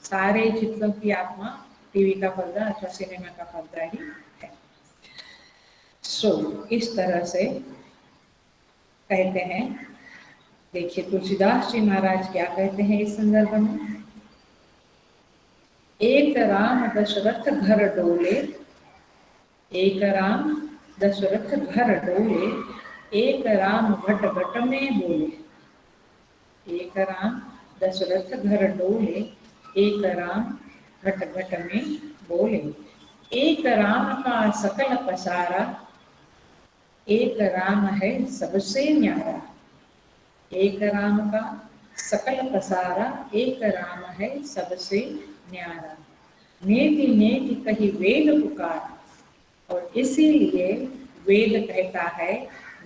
सारे चित्रों की आत्मा टीवी का पर्दा अथवा सिनेमा का पर्दा ही है। सो इस तरह से कहते हैं। देखिए तुलसीदास जी महाराज क्या कहते हैं इस संदर्भ में। एक राम दशरथ घर डोले, एक राम दशरथ घर डोले, एक राम घट घट में बोले। एक राम दशरथ घर डोले, एक राम घट घट में बोले। एक राम का सकल पसारा, एक राम है सबसे न्यारा। एक राम का सकल पसारा, एक राम है सबसे न्यारा। नेति नेति कही वेद पुकार, और इसीलिए वेद कहता है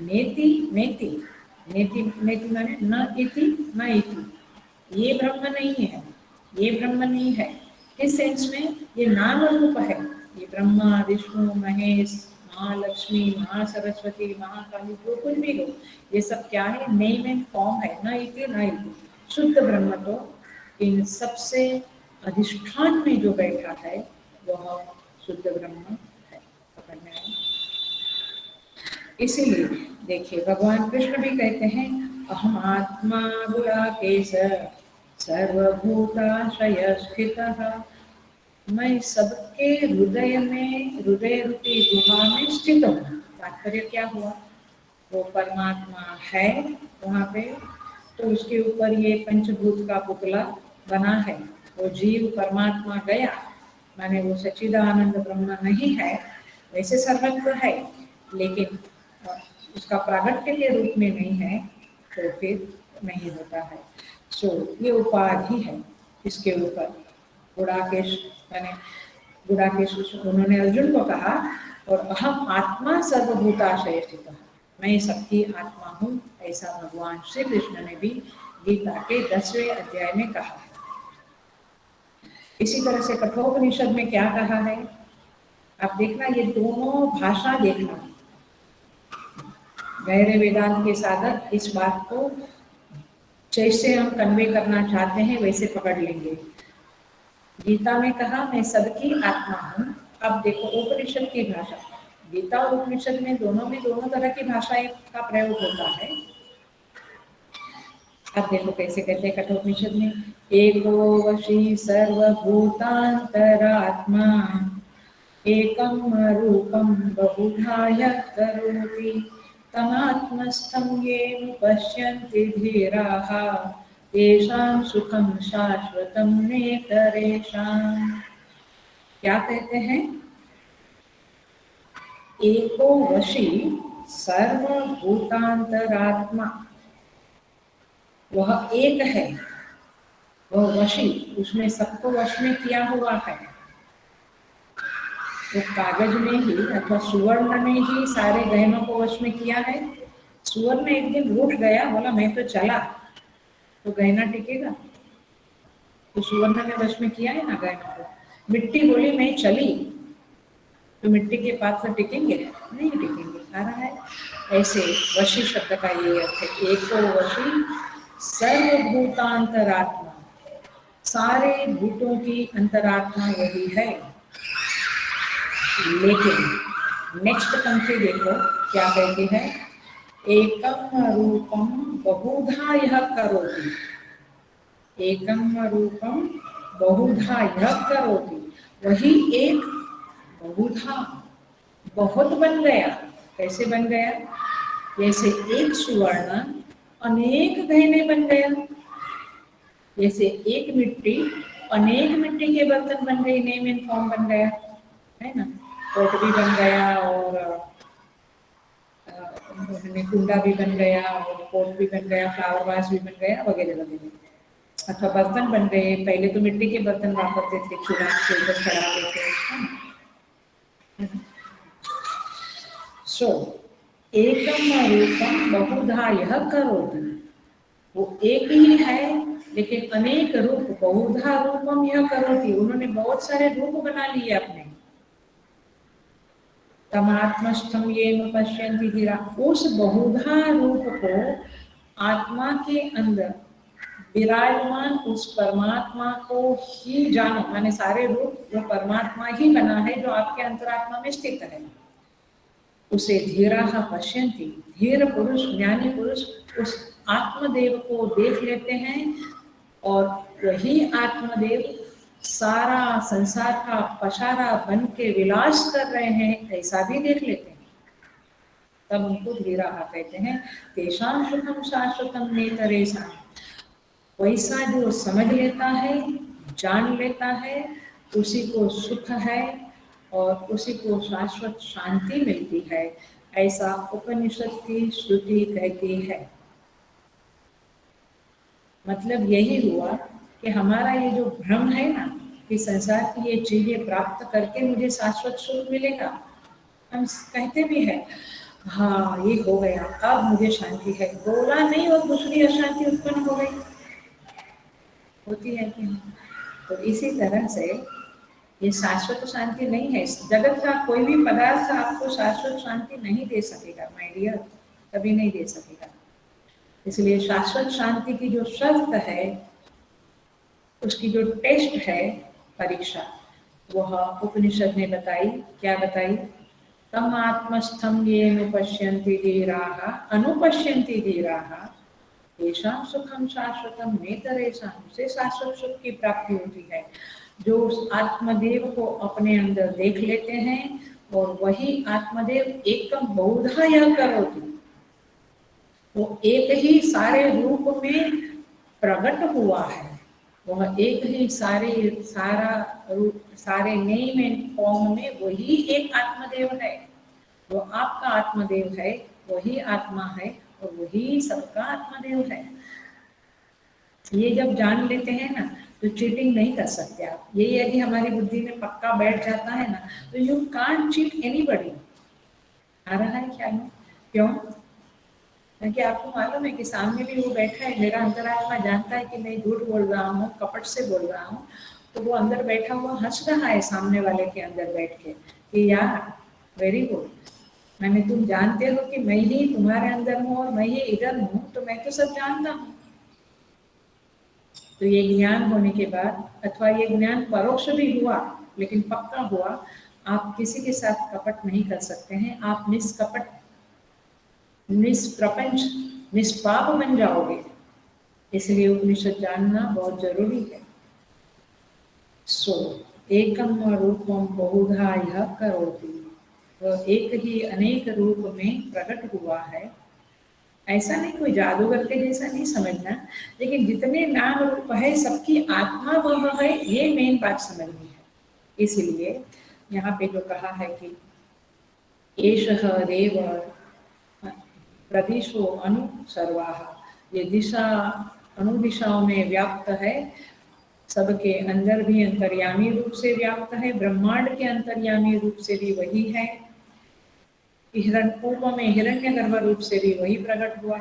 नेति नेति। नेति नेति माने न इति न इति, ये ब्रह्म नहीं है, ये ब्रह्म नहीं है। किस सेंस में? ये नाम रूप है। ये ब्रह्मा विष्णु महेश महालक्ष्मी महासरस्वती महाकाली जो कुछ भी हो, ये सब क्या है? नेम एंड फॉर्म है, न इति न इति। शुद्ध ब्रह्म तो इन सबसे अधिष्ठान में जो बैठा है वह शुद्ध ब्रह्म है। पकड़ने में इसीलिए देखिए भगवान कृष्ण भी कहते हैं अहम आत्मा गुणाकेश सर्वभूताश्रय स्थितः। मैं सबके हृदय में, हृदय रूपी गुहा में स्थित हूँ। तात्पर्य क्या हुआ? वो परमात्मा है वहाँ पे, तो उसके ऊपर ये पंचभूत का पुतला बना है। वो जीव परमात्मा गया, माने वो सच्चिदानंद ब्रह्म नहीं है, वैसे सर्वत्र है, लेकिन उसका प्रागट्य के रूप में नहीं है, तो फिर नहीं होता है। सो ये उपाधि है इसके ऊपर। गुड़ाकेश माने गुड़ाकेश उन्होंने अर्जुन को कहा, और अहम आत्मा सर्वभूताशय स्थित, मैं सबकी आत्मा हूँ, ऐसा भगवान श्री कृष्ण ने भी गीता के 10वें अध्याय में कहा है। इसी तरह से कठोपनिषद में क्या कहा है आप देखना, ये दोनों भाषा देखना। गहरे वेदांत के साधक इस बात को जैसे हम कन्वे करना चाहते हैं वैसे पकड़ लेंगे। गीता में कहा मैं सबकी आत्मा हूँ। अब देखो उपनिषद की भाषा, गीता और उपनिषद में दोनों तरह की भाषा का प्रयोग होता है। अब देखो कैसे कहते हैं कठोपनिषद में, एको वशी सर्वभूतांतरात्मा एकम रूपम बहुधा करोति तमात्मस्थं येन पश्यन्ति धीराः तेषां सुखं शाश्वतं नेतरेषाम्। क्या कहते हैं? एको वशी सर्वभूतांतरात्मा, वह एक है, वह वशी, उसने सबको वश में किया हुआ है। वो कागज में ही अथवा सुवर्ण ने ही सारे गहनों को वश में किया है। सुवर्ण एक दिन रूठ गया, बोला मैं तो चला, तो गहना टिकेगा? तो सुवर्ण ने वश में किया है ना गहनों को। मिट्टी बोली मैं चली, तो मिट्टी के पात्र टिकेंगे? नहीं टिकेंगे। आ रहा है ऐसे वशी शब्द का ये अर्थ है, एको वशी सर्वभूतांतरात्मा, सारे भूतों की अंतरात्मा वही है। लेकिन नेक्स्ट पंक्ति देखो क्या कहती है, एकम रूपम बहुधा यह करोति, एकम रूपम बहुधा यह करोति, वही एक बहुधा बहुत बन गया। कैसे बन गया? जैसे एक सुवर्ण अनेक गहने बन गया, जैसे एक मिट्टी अनेक मिट्टी के बर्तन बन गई, नेम एंड फॉर्म बन गया, है ना। पोट भी बन गया और कुंडा भी बन गया और पोट भी बन गया, फ्लावर वास भी बन गया, वगैरह वगैरह। अथवा बर्तन बन गए, पहले तो मिट्टी के बर्तन वापरते थे, चूल्हा के ऊपर चढ़ाते थे, है ना। सो एकम रूपम बहुधा यह करोति, वो एक ही है लेकिन अनेक रूप, बहुधा रूपम यह करोति, उन्होंने बहुत सारे रूप बना लिए अपने। तमात्मस्थम येन पश्यन्ति धीरा, उस बहुधा रूप को आत्मा के अंदर विराजमान उस परमात्मा को ही जानो, माने सारे रूप वो परमात्मा ही बना है जो आपके अंतरात्मा में स्थित है। उसे धीरा पश्यन्ति, धीर पुरुष, ज्ञानी पुरुष उस आत्मदेव को देख लेते हैं और वही आत्मदेव सारा संसार का पशारा बन के विलास कर रहे हैं, ऐसा भी देख लेते हैं। तब उनको धीरा कहते हैं। तेषां सुखम शाश्वतम नेतरेषां, वैसा जो समझ लेता है, जान लेता है, उसी को सुख है और उसी को शाश्वत शांति मिलती है, ऐसा उपनिषद की श्रुति कहती है। मतलब यही हुआ कि हमारा ये जो भ्रम है ना कि संसार की ये चीजें प्राप्त करके मुझे शाश्वत सुख मिलेगा, हम कहते भी हैं हाँ ये हो गया, अब मुझे शांति है, बोला नहीं और दूसरी अशांति उत्पन्न हो गई, होती है कि नहीं। तो इसी तरह से ये शाश्वत शांति नहीं है। जगत का कोई भी पदार्थ आपको शाश्वत शांति नहीं दे सकेगा माय डियर, कभी नहीं दे सकेगा। इसलिए शाश्वत शांति की जो शर्त है, उसकी जो टेस्ट है, परीक्षा, वह उपनिषद ने बताई। क्या बताई? तम आत्मस्थम ये अनुपश्यन्ति धीराः, अनुपश्यन्ति धीराः, तेषां सुखम शाश्वतम नेतरेषां, से शाश्वत सुख की प्राप्ति होती है। जो उस आत्मदेव को अपने अंदर देख लेते हैं और वही आत्मदेव एकम बहुधा यह करोति, वो एक ही सारे रूप में प्रकट हुआ है, वह एक ही सारा रूप, सारे नेम एंड फॉर्म में वही एक आत्मदेव है। जो आपका आत्मदेव है वही आत्मा है और वही सबका आत्मदेव है। ये जब जान लेते हैं ना तो चीटिंग नहीं कर सकते आप। ये यदि हमारी बुद्धि में पक्का बैठ जाता है ना तो यू कांट चीट एनीबॉडी। आ रहा है क्या? क्यों? क्योंकि आपको मालूम है कि सामने भी वो बैठा है, मेरा अंतरात्मा जानता है कि मैं झूठ बोल रहा हूँ, कपट से बोल रहा हूँ, तो वो अंदर बैठा हुआ हंस रहा है सामने वाले के अंदर बैठ के कि यार वेरी गुड, मैंने तुम जानते हो कि मैं ही तुम्हारे अंदर हूँ और मैं ही इधर हूँ, तो मैं तो सब जानता हूँ। तो ये ज्ञान होने के बाद, अथवा ये ज्ञान परोक्ष भी हुआ लेकिन पक्का हुआ, आप किसी के साथ कपट नहीं कर सकते हैं। आप निष्कपट, निष्प्रपंच, निष्पाप बन जाओगे। इसलिए उपनिषद जानना बहुत जरूरी है। सो एकम रूपम बहुधा यह करोति, तो एक ही अनेक रूप में प्रकट हुआ है। ऐसा नहीं कोई जादूगर के जैसा नहीं समझना, लेकिन जितने नाम रूप है सबकी आत्मा वह है, ये मेन बात समझनी है। इसलिए यहाँ पे जो कहा है कि एषः देव प्रदिशो अनु सर्वाः, ये दिशा अनुदिशाओं में व्याप्त है, सबके अंदर भी अंतर्यामी रूप से व्याप्त है, ब्रह्मांड के अंतर्यामी रूप से भी वही है, पूर्व में हिरण्यगर्भ रूप से भी वही प्रकट हुआ।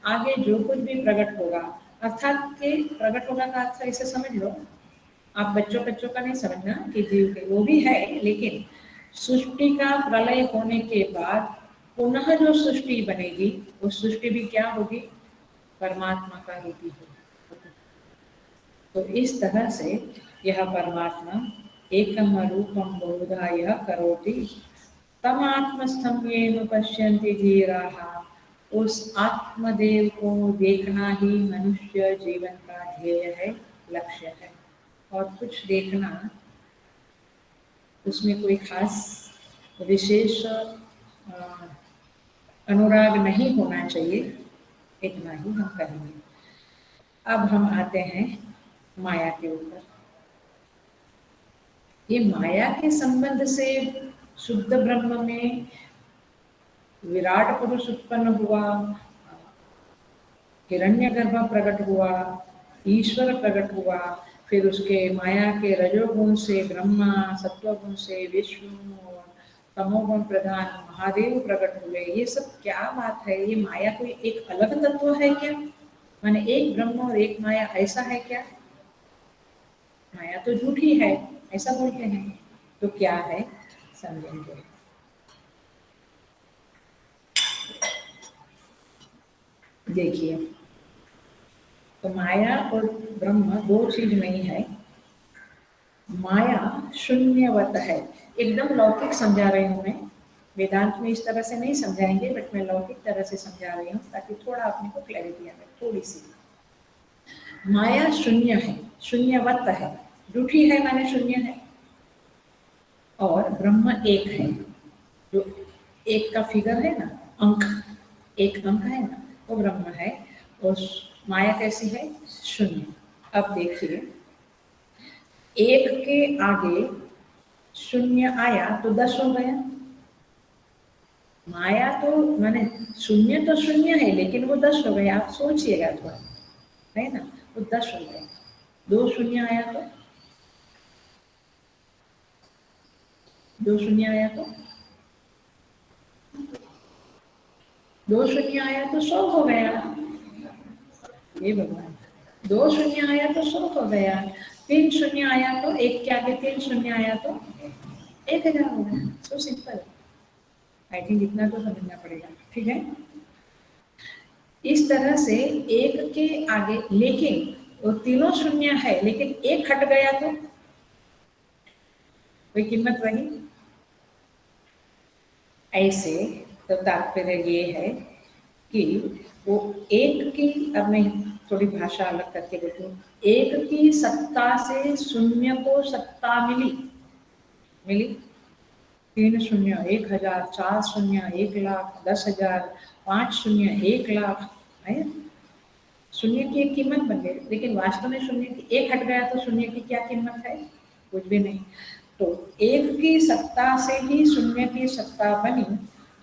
आगे जो कुछ भी प्रकट होगा, अर्थात के प्रकट होगा का अर्थ ऐसे समझ लो, आप बच्चों का नहीं समझना कि जीव के, वो भी है, लेकिन सृष्टि का प्रलय होने के बाद पुनः जो सृष्टि बनेगी वो सृष्टि भी क्या होगी? परमात्मा का रूप ही होगी। तो इस तरह से यह परमात्मा एकम रूपम बहुधा यह करोति, तम आत्मस्थम येन पश्यन्ति धीराः, उस आत्मदेव को देखना ही मनुष्य जीवन का ध्येय है, लक्ष्य है। और कुछ देखना, उसमें कोई खास विशेष अनुराग नहीं होना चाहिए, इतना ही हम कहेंगे। अब हम आते हैं माया के ऊपर। ये माया के संबंध से शुद्ध ब्रह्म में विराट पुरुष उत्पन्न हुआ, हिरण्यगर्भ प्रकट हुआ, ईश्वर प्रकट हुआ, फिर उसके माया के रजोगुण से ब्रह्मा, सत्वगुण से विष्णु और तमोगुण प्रधान महादेव प्रकट हुए। ये सब क्या बात है? ये माया कोई एक अलग तत्व है क्या? माने एक ब्रह्म और एक माया, ऐसा है क्या? माया तो झूठी है, ऐसा बोलते हैं। तो क्या है, समझेंगे। देखिए, तो माया और ब्रह्म दो चीज नहीं है। माया शून्यवत है, एकदम लौकिक समझा रही हूँ मैं। वेदांत में इस तरह से नहीं समझाएंगे, बट मैं लौकिक तरह से समझा रही हूँ ताकि थोड़ा अपने को क्लैरिटी आए, थोड़ी सी। माया शून्य है, शून्यवत है, झूठी है माने शून्य है। और ब्रह्म एक है, जो एक का फिगर है ना, अंक, एक अंक है ना, वो ब्रह्म है। और माया कैसी है? शून्य। अब देखिए, एक के आगे शून्य आया तो 10 हो गया। माया तो माने शून्य तो शून्य है, लेकिन वो 10 हो गया। आप सोचिएगा थोड़ा, है ना, वो 10 हो गया। 2 शून्य आया तो, 2 शून्य आया तो, 2 शून्य आया तो 100 हो गया। ये भगवान, 2 शून्य आया तो 100 हो गया। 3 शून्य आया तो, एक के आगे 3 शून्य आया तो 1000 हो गया। So simple. आई थिंक इतना तो समझना पड़ेगा, ठीक है। इस तरह से एक के आगे, लेकिन वो तीनों शून्य है, लेकिन एक हट गया तो कोई कीमत रही? ऐसे तो तात्पर्य ये है कि वो एक की, अब मैं थोड़ी भाषा अलग करके बोलती हूँ, एक की सत्ता से शून्य को सत्ता मिली। 3 शून्य 1000, 4 शून्य 1,00,000, 10,000, 5 शून्य 1,00,000 है। शून्य की एक कीमत बन गई, लेकिन वास्तव में शून्य की एक हट गया तो शून्य की क्या कीमत है? कुछ भी नहीं। तो एक की सत्ता से ही शून्य की सत्ता बनी,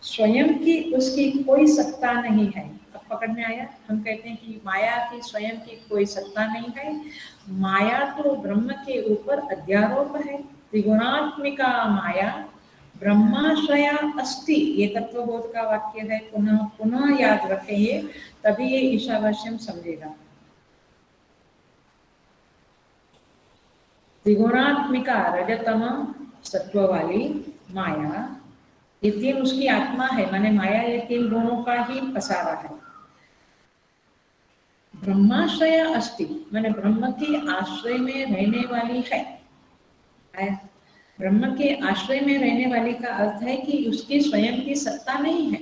स्वयं की उसकी कोई सत्ता नहीं है। अब पकड़ में आया? हम कहते हैं कि माया की स्वयं की कोई सत्ता नहीं है। माया तो ब्रह्म के ऊपर अध्यारोप है। त्रिगुणात्मिका माया ब्रह्माश्रया अस्ति, ये तत्वबोध का वाक्य है। पुनः पुनः याद रखेंगे, तभी ये ईशावास्यम समझेगा। त्रिगुणात्मिका रजतम सत्व वाली माया, ये 3 उसकी आत्मा है, माने माया ये 3 गुणों का ही पसारा है। ब्रह्माश्रय अस्ति, माने ब्रह्म के आश्रय में रहने वाली है। ब्रह्म के आश्रय में रहने वाली का अर्थ है कि उसकी स्वयं की सत्ता नहीं है।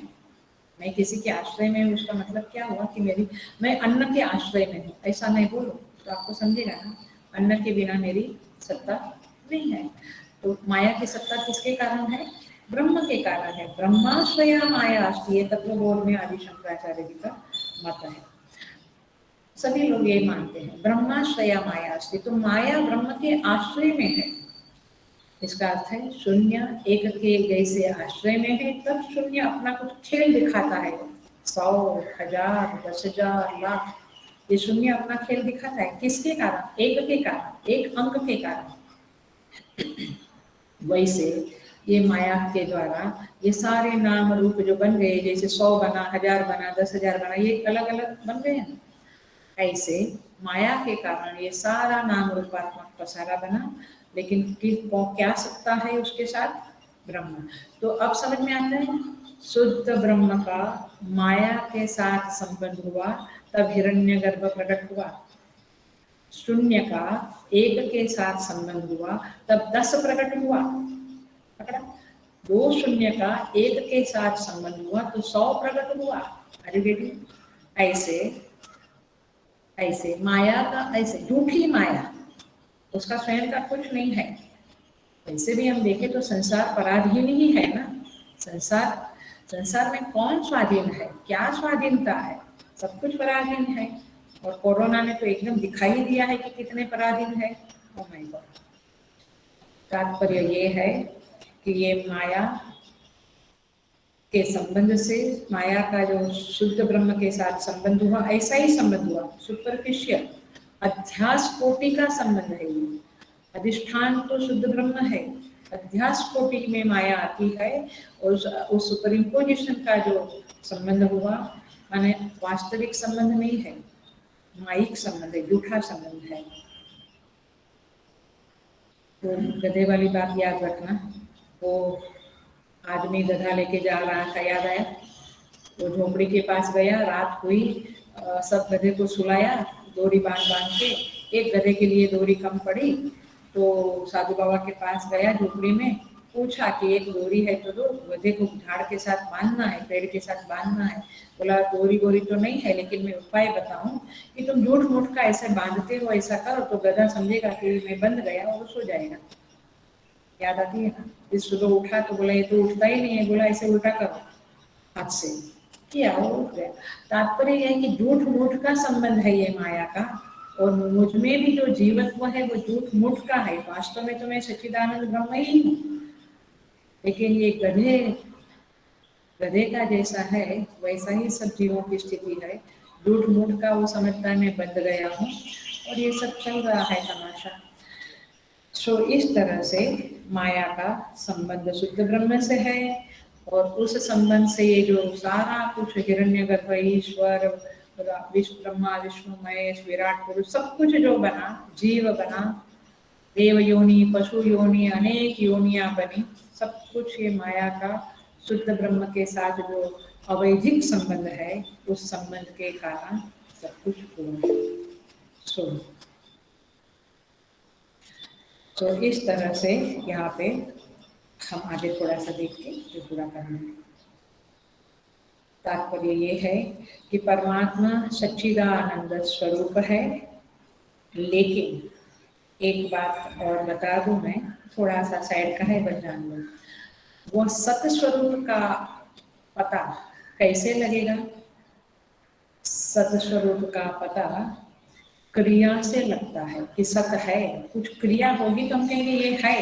मैं किसी के आश्रय में हूँ, उसका मतलब क्या हुआ कि मैं अन्न के आश्रय में हूँ, ऐसा नहीं बोलो तो आपको समझेगा ना। अन्न के बिना मेरी सत्ता नहीं है। तो माया की सत्ता किसके कारण है? ब्रह्म के कारण है। ब्रह्माश्रया माया अस्ति, ये तत्वबोध में आदि शंकराचार्य जी का मत है। सभी लोग ये मानते हैं, ब्रह्माश्रया माया अस्ति, तो माया ब्रह्म के आश्रय में है। इसका अर्थ है शून्य एक के जैसे आश्रय में है, तब शून्य अपना कुछ खेल दिखाता है। 100, 1000, 10,000, लाख, ये शून्य अपना खेल दिखाता है। किसके कारण? एक के कारण, एक अंक के कारण। वैसे ये माया के द्वारा ये सारे नाम रूप जो बन गए, जैसे 100 बना, 1000 बना, 10,000 बना, ये अलग अलग बन गए हैं। ऐसे माया के कारण ये सारा नाम रूपात्मक पसारा बना, लेकिन क्या सत्ता है उसके साथ? ब्रह्म। तो अब समझ में आता है, शुद्ध ब्रह्म का माया के साथ संबंध हुआ, तब हिरण्यगर्भ प्रकट हुआ। शून्य का एक के साथ संबंध हुआ, तब 10 प्रकट हुआ। पकड़ा? 2 शून्य का एक के साथ संबंध हुआ तो 100 प्रकट हुआ। Are you getting? ऐसे ऐसे माया का, ऐसे झूठी माया, उसका स्वयं का कुछ नहीं है। वैसे भी हम देखें तो संसार पराधीन ही है ना। संसार संसार में कौन स्वाधीन है? क्या स्वाधीनता है? सब कुछ पराधीन है। और कोरोना ने तो एकदम दिखाई दिया है कि कितने पराधीन है। Oh my God. तात्पर्य ये है कि ये माया के संबंध से, माया का जो शुद्ध ब्रह्म के साथ संबंध हुआ, ऐसा ही संबंध हुआ, सुपरफिशियल अध्यास कोटि का संबंध है ये। अधिष्ठान तो शुद्ध ब्रह्म है, अध्यास कोटि में माया आती है। और उस सुपर इम्पोजिशन का जो संबंध हुआ, माने वास्तविक संबंध नहीं है, माइक संबंध है, झूठा संबंध है। तो गधे वाली बात याद रखना। वो आदमी गधा लेके जा रहा था, याद आया? वो झोपड़ी के पास गया, रात हुई, सब गधे को सुलाया डोरी बांध बांध के। एक गधे के लिए डोरी कम पड़ी, तो साधु बाबा के पास गया झोपड़ी में, पूछा कि एक डोरी है तो दो, गधे को झाड़ के साथ बांधना है, पेड़ के साथ बांधना है। बोला डोरी बोरी तो नहीं है, लेकिन मैं उपाय बताऊं कि तुम झूठ मूठ का ऐसे बांधते हो, ऐसा करो तो गधा समझेगा कि मैं बंध गया और सो जाएगा। याद आती है ना? इस सुबह उठा तो बोला ये तो उठता ही नहीं है, बोला ऐसे उल्टा करो हाथ से, किया वो उठ गया। तात्पर्य यह है कि झूठ मूठ का संबंध है ये माया का। और मुझ में भी जो जीवत्व है वो झूठ मूठ का है, वास्तव में तो मैं सच्चिदानंद ब्रह्म ही हूँ। लेकिन ये गधे गधे का जैसा है वैसा ही सब जीवों की स्थिति है। झूठ मूठ का वो समझता है मैं बंध गया हूँ, और ये सब चल रहा है तमाशा। सो इस तरह से माया का संबंध शुद्ध ब्रह्म से है। और उस संबंध से ये जो सारा कुछ हिरण्यगर्भ, ईश्वर, विश्व ब्रह्मा, विष्णु महेश, विराट पुरुष, सब कुछ जो बना, जीव बना, देव योनि, पशु योनि, अनेक योनियां बनी, सब कुछ ये माया का शुद्ध ब्रह्म के साथ जो अवैधिक संबंध है, उस संबंध के कारण सब कुछ हुआ। तो इस तरह से यहाँ पे हम आगे थोड़ा सा देख के जो पूरा करना है। तात्पर्य ये है कि परमात्मा सच्चिदानंद स्वरूप है। लेकिन एक बात और बता दूं मैं, थोड़ा सा साइड का है बट जान लो, वो सत स्वरूप का पता कैसे लगेगा? सत स्वरूप का पता क्रिया से लगता है कि सत है। कुछ क्रिया होगी तो हम कहेंगे ये है।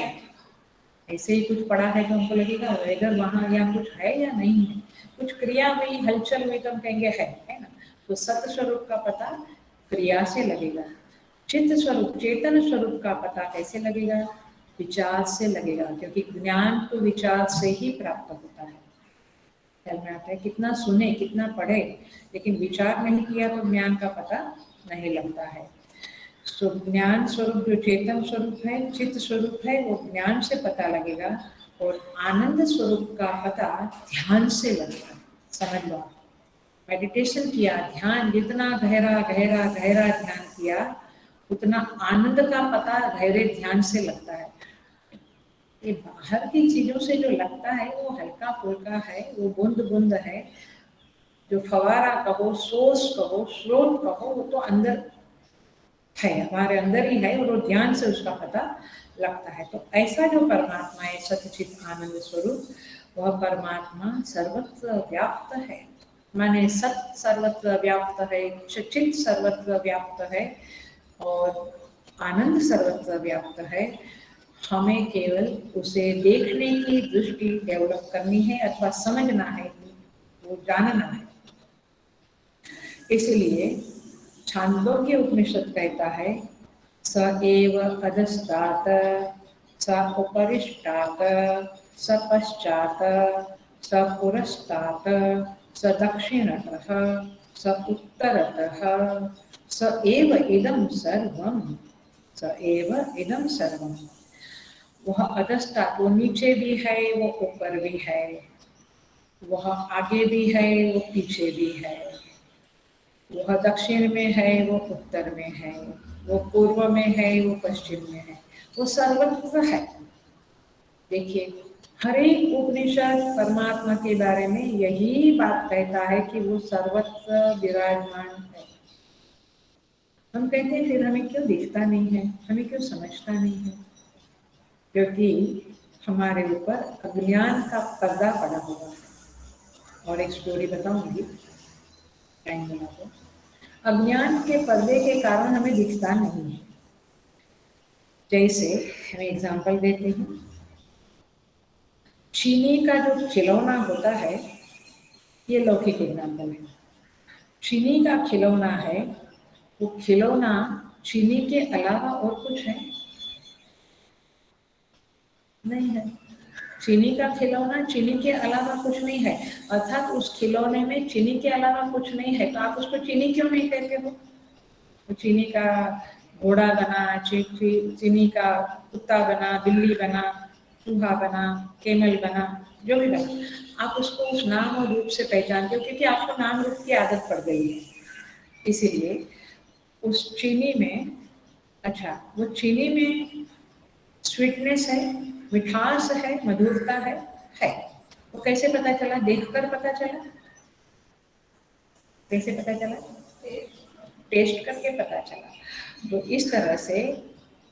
ऐसे ही कुछ पड़ा है तो हमको लगेगा इधर वहां या कुछ है या नहीं है। कुछ क्रिया हुई, हलचल हुई तो हम कहेंगे है ना? तो सत स्वरूप का पता क्रिया से लगेगा। चित्त स्वरूप, चेतन स्वरूप का पता कैसे लगेगा? विचार से लगेगा, क्योंकि ज्ञान तो विचार से ही प्राप्त होता है। ख्याल में आता है? कितना सुने, कितना पढ़े, लेकिन विचार नहीं किया तो ज्ञान का पता नहीं लगता है। तो ज्ञान स्वरूप जो चेतन स्वरूप है, चित्त स्वरूप है, वो ज्ञान से पता लगेगा। और आनंद स्वरूप का पता ध्यान से लगेगा। समझ लो, मेडिटेशन किया, ध्यान जितना गहरा गहरा गहरा ध्यान किया, उतना आनंद का पता गहरे ध्यान से लगता है। ये बाहर की चीजों से जो लगता है वो हल्का फुल्का है, वो बूंद बूंद है। जो फवारा कहो, सोर्स कहो, स्रोत कहो, वो तो अंदर है, हमारे अंदर ही है, और वो ध्यान से उसका पता लगता है। तो ऐसा जो परमात्मा है सच्चित आनंद स्वरूप, वह परमात्मा सर्वत्र व्याप्त है। माने सत सर्वत्र व्याप्त है, चित सर्वत्र व्याप्त है, और आनंद सर्वत्र व्याप्त है। हमें केवल उसे देखने की दृष्टि डेवलप करनी है अथवा समझना है, वो जानना है। इसलिए छांदोग्य उपनिषद कहता है स एव अधस्तात् स उपरिष्टात् स पश्चात् स पुरस्तात् स दक्षिणतः स उत्तरतः स एव इदं सर्वं। स एव इदं सर्वं। वह अधस्तात्, वो नीचे भी है, वो ऊपर भी है, वह आगे भी है, वो पीछे भी है, वह दक्षिण में है, वो उत्तर में है, वो पूर्व में है, वो पश्चिम में है, वो सर्वत्र है। देखिए, हर एक उपनिषद परमात्मा के बारे में यही बात कहता है कि वो सर्वत्र विराजमान है। हम कहते हैं फिर हमें क्यों दिखता नहीं है, हमें क्यों समझता नहीं है? क्योंकि हमारे ऊपर अज्ञान का पर्दा पड़ा हुआ है। और एक स्टोरी बताऊंगी, टाइम मिला तो। अज्ञान के पर्दे के कारण हमें दिखता नहीं है। जैसे हम एग्जाम्पल देते हैं, चीनी का जो खिलौना होता है, ये लौकिक एग्जाम्पल है। चीनी का खिलौना है, वो खिलौना चीनी के अलावा और कुछ है? नहीं है। चीनी का खिलौना चीनी के अलावा कुछ नहीं है, अर्थात उस खिलौने में चीनी के अलावा कुछ नहीं है, तो आप उसको चीनी क्यों नहीं कहते हो? तो चीनी का घोड़ा बना, चीनी का कुत्ता बना, बिल्ली बना, चूहा बना, केमल बना, जो भी बना, आप उसको उस नाम और रूप से पहचानते हो क्योंकि आपको नाम रूप की आदत पड़ गई है। इसीलिए उस चीनी में, अच्छा, वो चीनी में स्वीटनेस है, मिठास है, मधुरता है। वो कैसे पता चला? देखकर पता चला। कैसे पता चला? टेस्ट करके पता चला। तो इस तरह से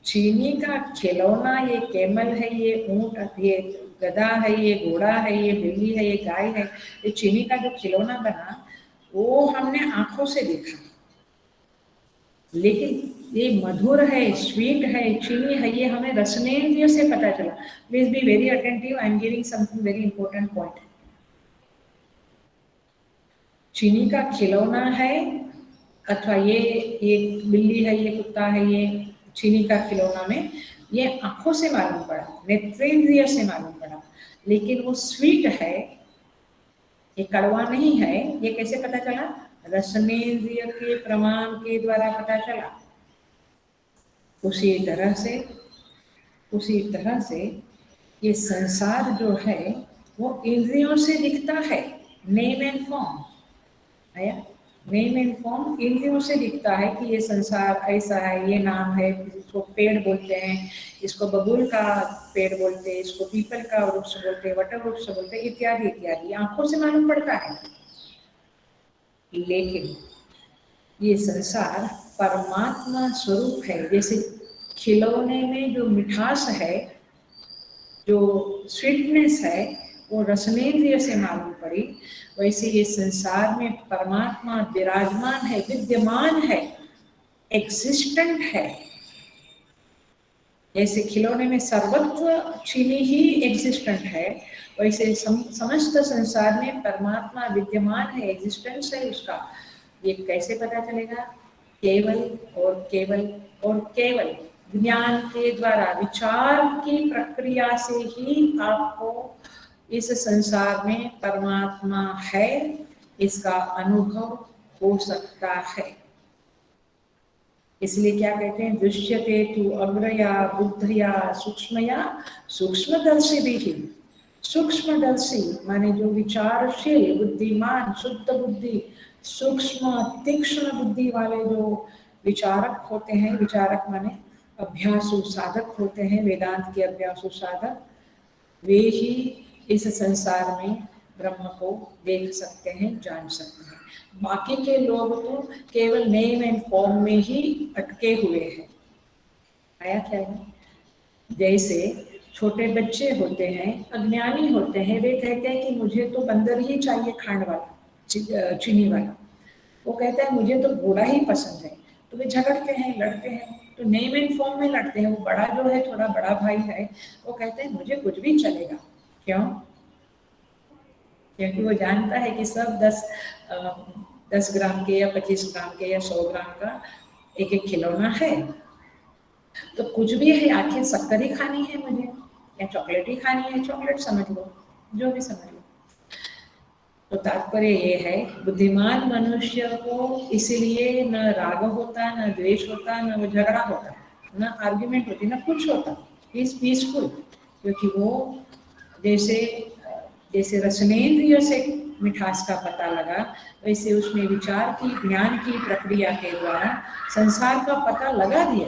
चीनी का खिलौना, ये कैमल है, ये ऊंट, ये गधा है, ये घोड़ा है, ये बिल्ली है, ये गाय है, ये चीनी का जो खिलौना बना वो हमने आंखों से देखा, लेकिन ये मधुर है, स्वीट है, चीनी है, ये हमें रसनेंद्रिय से पता चला। Please be very attentive, I am giving something very important point. चीनी का खिलौना है, अथवा ये बिल्ली है, ये कुत्ता है, ये चीनी का खिलौना में ये आंखों से मालूम पड़ा, नेत्रेंद्रिय से मालूम पड़ा, लेकिन वो स्वीट है, ये कड़वा नहीं है, ये कैसे पता चला? रसनेंद्रिय के प्रमाण के द्वारा पता चला। उसी तरह से ये संसार जो है वो इंद्रियों से दिखता है। नेम एंड फॉर्म आया, नेम एंड फॉर्म इंद्रियों से दिखता है कि ये संसार ऐसा है, ये नाम है, इसको पेड़ बोलते हैं, इसको बबूल का पेड़ बोलते हैं, इसको पीपल का वृक्ष बोलते हैं, वट वृक्ष बोलते हैं, इत्यादि इत्यादि, आंखों से मालूम पड़ता है। लेकिन ये संसार परमात्मा स्वरूप है। जैसे खिलौने में जो मिठास है, जो स्वीटनेस है, वो रसनेंद्रिय से मालूम पड़ी, वैसे ये संसार में परमात्मा विराजमान है, विद्यमान है, एग्जिस्टेंट है। जैसे खिलौने में सर्वत्र चीनी ही एग्जिस्टेंट है, वैसे समस्त संसार में परमात्मा विद्यमान है, एग्जिस्टेंस है उसका। ये कैसे पता चलेगा? केवल और केवल और केवल ज्ञान के द्वारा, विचार की प्रक्रिया से ही आपको इस संसार में परमात्मा है इसका अनुभव हो सकता है। इसलिए क्या कहते हैं? दृश्यते तु अग्रया बुद्धया सूक्ष्मया सूक्ष्मदर्शी भी। सूक्ष्मदर्शी माने जो विचारशील, बुद्धिमान, शुद्ध बुद्धि, सूक्ष्म तीक्ष्ण बुद्धि वाले जो विचारक होते हैं, विचारक माने अभ्यासु साधक होते हैं, वेदांत के अभ्यासु साधक, वे ही इस संसार में ब्रह्म को देख सकते हैं, जान सकते हैं। बाकी के लोग तो केवल नेम एंड फॉर्म में ही अटके हुए हैं। आया क्या है? जैसे छोटे बच्चे होते हैं, अज्ञानी होते हैं, वे कहते हैं कि मुझे तो बंदर ही चाहिए, खांड वाला, चीनी वाला। वो कहता है मुझे तो घोड़ा ही पसंद है, तो वे झगड़ते हैं, लड़ते हैं, तो नेम एंड फॉर्म में लड़ते हैं। वो बड़ा जो है, थोड़ा बड़ा भाई है, वो कहते हैं मुझे कुछ भी चलेगा। क्यों? क्योंकि वो जानता है कि सब 10 ग्राम के या 25 ग्राम के या 100 ग्राम का एक एक खिलौना है, तो कुछ भी है, आखिर शक्कर ही खानी है मुझे या चॉकलेट ही खानी है, चॉकलेट समझ लो, जो भी समझ लो। तो तात्पर्य ये है, बुद्धिमान मनुष्य को इसीलिए न राग होता, न द्वेष होता, न वो झगड़ा होता, न आर्ग्यूमेंट होती, न कुछ होता, इज पीसफुल। क्योंकि वो जैसे जैसे रसनेंद्रिय से मिठास का पता लगा, वैसे उसने विचार की, ज्ञान की प्रक्रिया के द्वारा संसार का पता लगा दिया।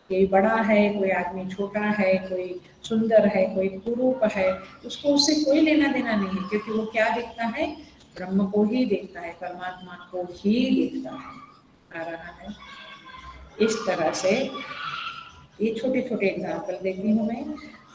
कोई बड़ा है, कोई आदमी छोटा है, कोई सुंदर है, कोई कुरूप है, उसको उससे कोई लेना देना नहीं है, क्योंकि वो क्या देखता है? ब्रह्म को ही देखता है, परमात्मा को ही देखता है। आ रहा है इस तरह से। ये छोटे छोटे एग्जाम्पल देती हूँ मैं।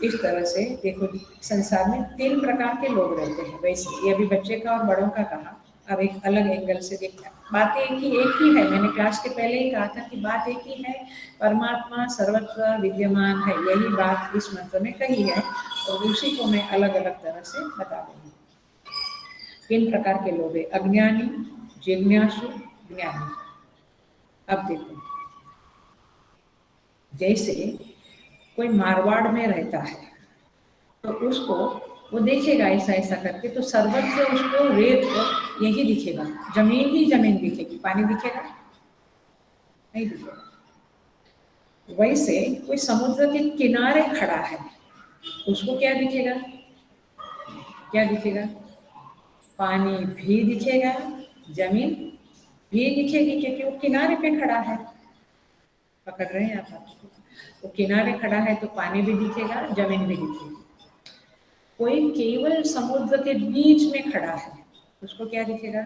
इस तरह से देखो, संसार में 3 प्रकार के लोग रहते हैं। वैसे ये अभी बच्चे का और बड़ों का कहा, अब एक अलग एंगल से देखना। बातें एक ही है, मैंने क्लास के पहले ही कहा था कि बात एक ही है, परमात्मा सर्वत्र विद्यमान है, यही बात इस मंत्र में कही है, और उसी को मैं अलग अलग तरह से बता दूंगी। 3 प्रकार के लोग हैं, अज्ञानी, जिज्ञासु, ज्ञानी। अब देखो, जैसे कोई मारवाड़ में रहता है, तो उसको वो देखेगा ऐसा ऐसा करके, तो सर्वत्र उसको रेत और यही दिखेगा, जमीन ही जमीन दिखेगी, पानी दिखेगा नहीं दिखेगा। वैसे कोई समुद्र के किनारे खड़ा है, उसको क्या दिखेगा? क्या दिखेगा? पानी भी दिखेगा, जमीन भी दिखेगी, क्योंकि वो किनारे पे खड़ा है। पकड़ रहे हैं आप? वो किनारे खड़ा है तो पानी भी दिखेगा, जमीन भी दिखेगी। कोई केवल समुद्र के बीच में खड़ा है, उसको क्या दिखेगा?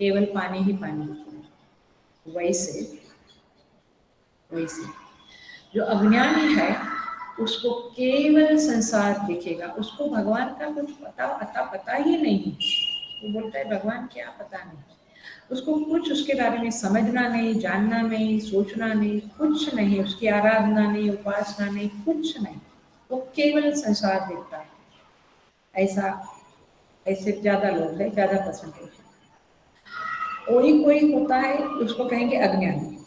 केवल पानी ही पानी दिखेगा। वैसे वैसे जो अज्ञानी है, उसको केवल संसार दिखेगा, उसको भगवान का कुछ पता ही नहीं है। वो बोलता है भगवान क्या, पता नहीं, उसको कुछ उसके बारे में समझना नहीं, जानना नहीं, सोचना नहीं, कुछ नहीं, उसकी आराधना नहीं, उपासना नहीं, कुछ नहीं, वो केवल संसार देखता है। ऐसा ऐसे ज्यादा लोग हैं, ज्यादा परसेंटेज। कोई होता है, उसको कहेंगे अज्ञानी।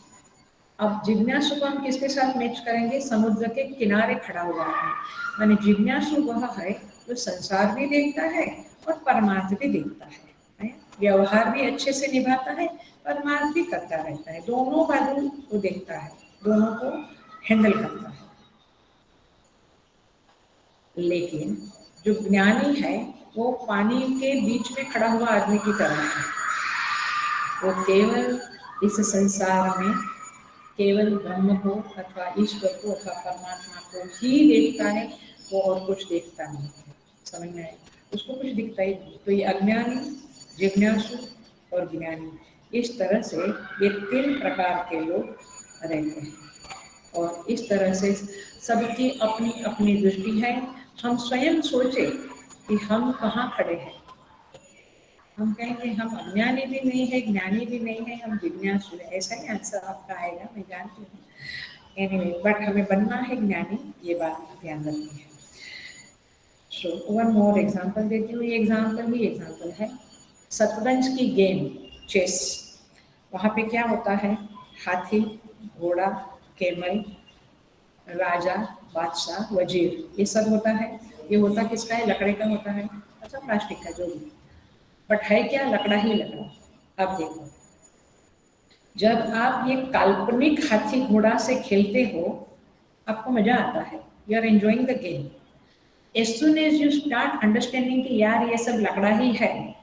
अब जिज्ञासु को हम किसके साथ मैच करेंगे? समुद्र के किनारे खड़ा हुआ है, माने जिज्ञासु वह है जो संसार भी देखता है और परमार्थ भी देखता है? व्यवहार भी अच्छे से निभाता है, परमार्थ भी करता रहता है, दोनों बाजू वो देखता है, दोनों को हैंडल करता है। लेकिन जो ज्ञानी है, वो पानी के बीच में खड़ा हुआ आदमी की तरह है। वो केवल इस संसार में केवल ब्रह्म को अथवा ईश्वर को अथवा परमात्मा को ही देखता है, वो और कुछ देखता नहीं है। समझ में आए? उसको कुछ दिखता ही नहीं। तो ये अज्ञानी, जिज्ञासु और ज्ञानी, इस तरह से ये 3 प्रकार के लोग रहते हैं। और इस तरह से सबकी अपनी अपनी दृष्टि है। हम स्वयं सोचे कि हम कहाँ खड़े हैं। हम कहेंगे हम अज्ञानी भी नहीं है, ज्ञानी भी नहीं है, हम जिज्ञासु है। ऐसा ही आंसर आपका आएगा, मैं जानती हूँ। एनीवे, बट हमें बनना है ज्ञानी, ये बात ध्यान रखनी है। सो वन मोर एग्जांपल देती हूँ। ये एग्जांपल है शतरंज की गेम, चेस। वहाँ पे क्या होता है? हाथी, घोड़ा, कैमल, राजा, बादशाह, वजीर, ये सब होता है। ये होता किसका है? लकड़े का होता है, अच्छा प्लास्टिक का, जो भी, बट है क्या? लकड़ा ही लकड़ा। अब देखो, जब आप ये काल्पनिक हाथी घोड़ा से खेलते हो, आपको मजा आता है, you are enjoying the game. As soon as you start understanding कि यार ये सब लकड़ा ही है,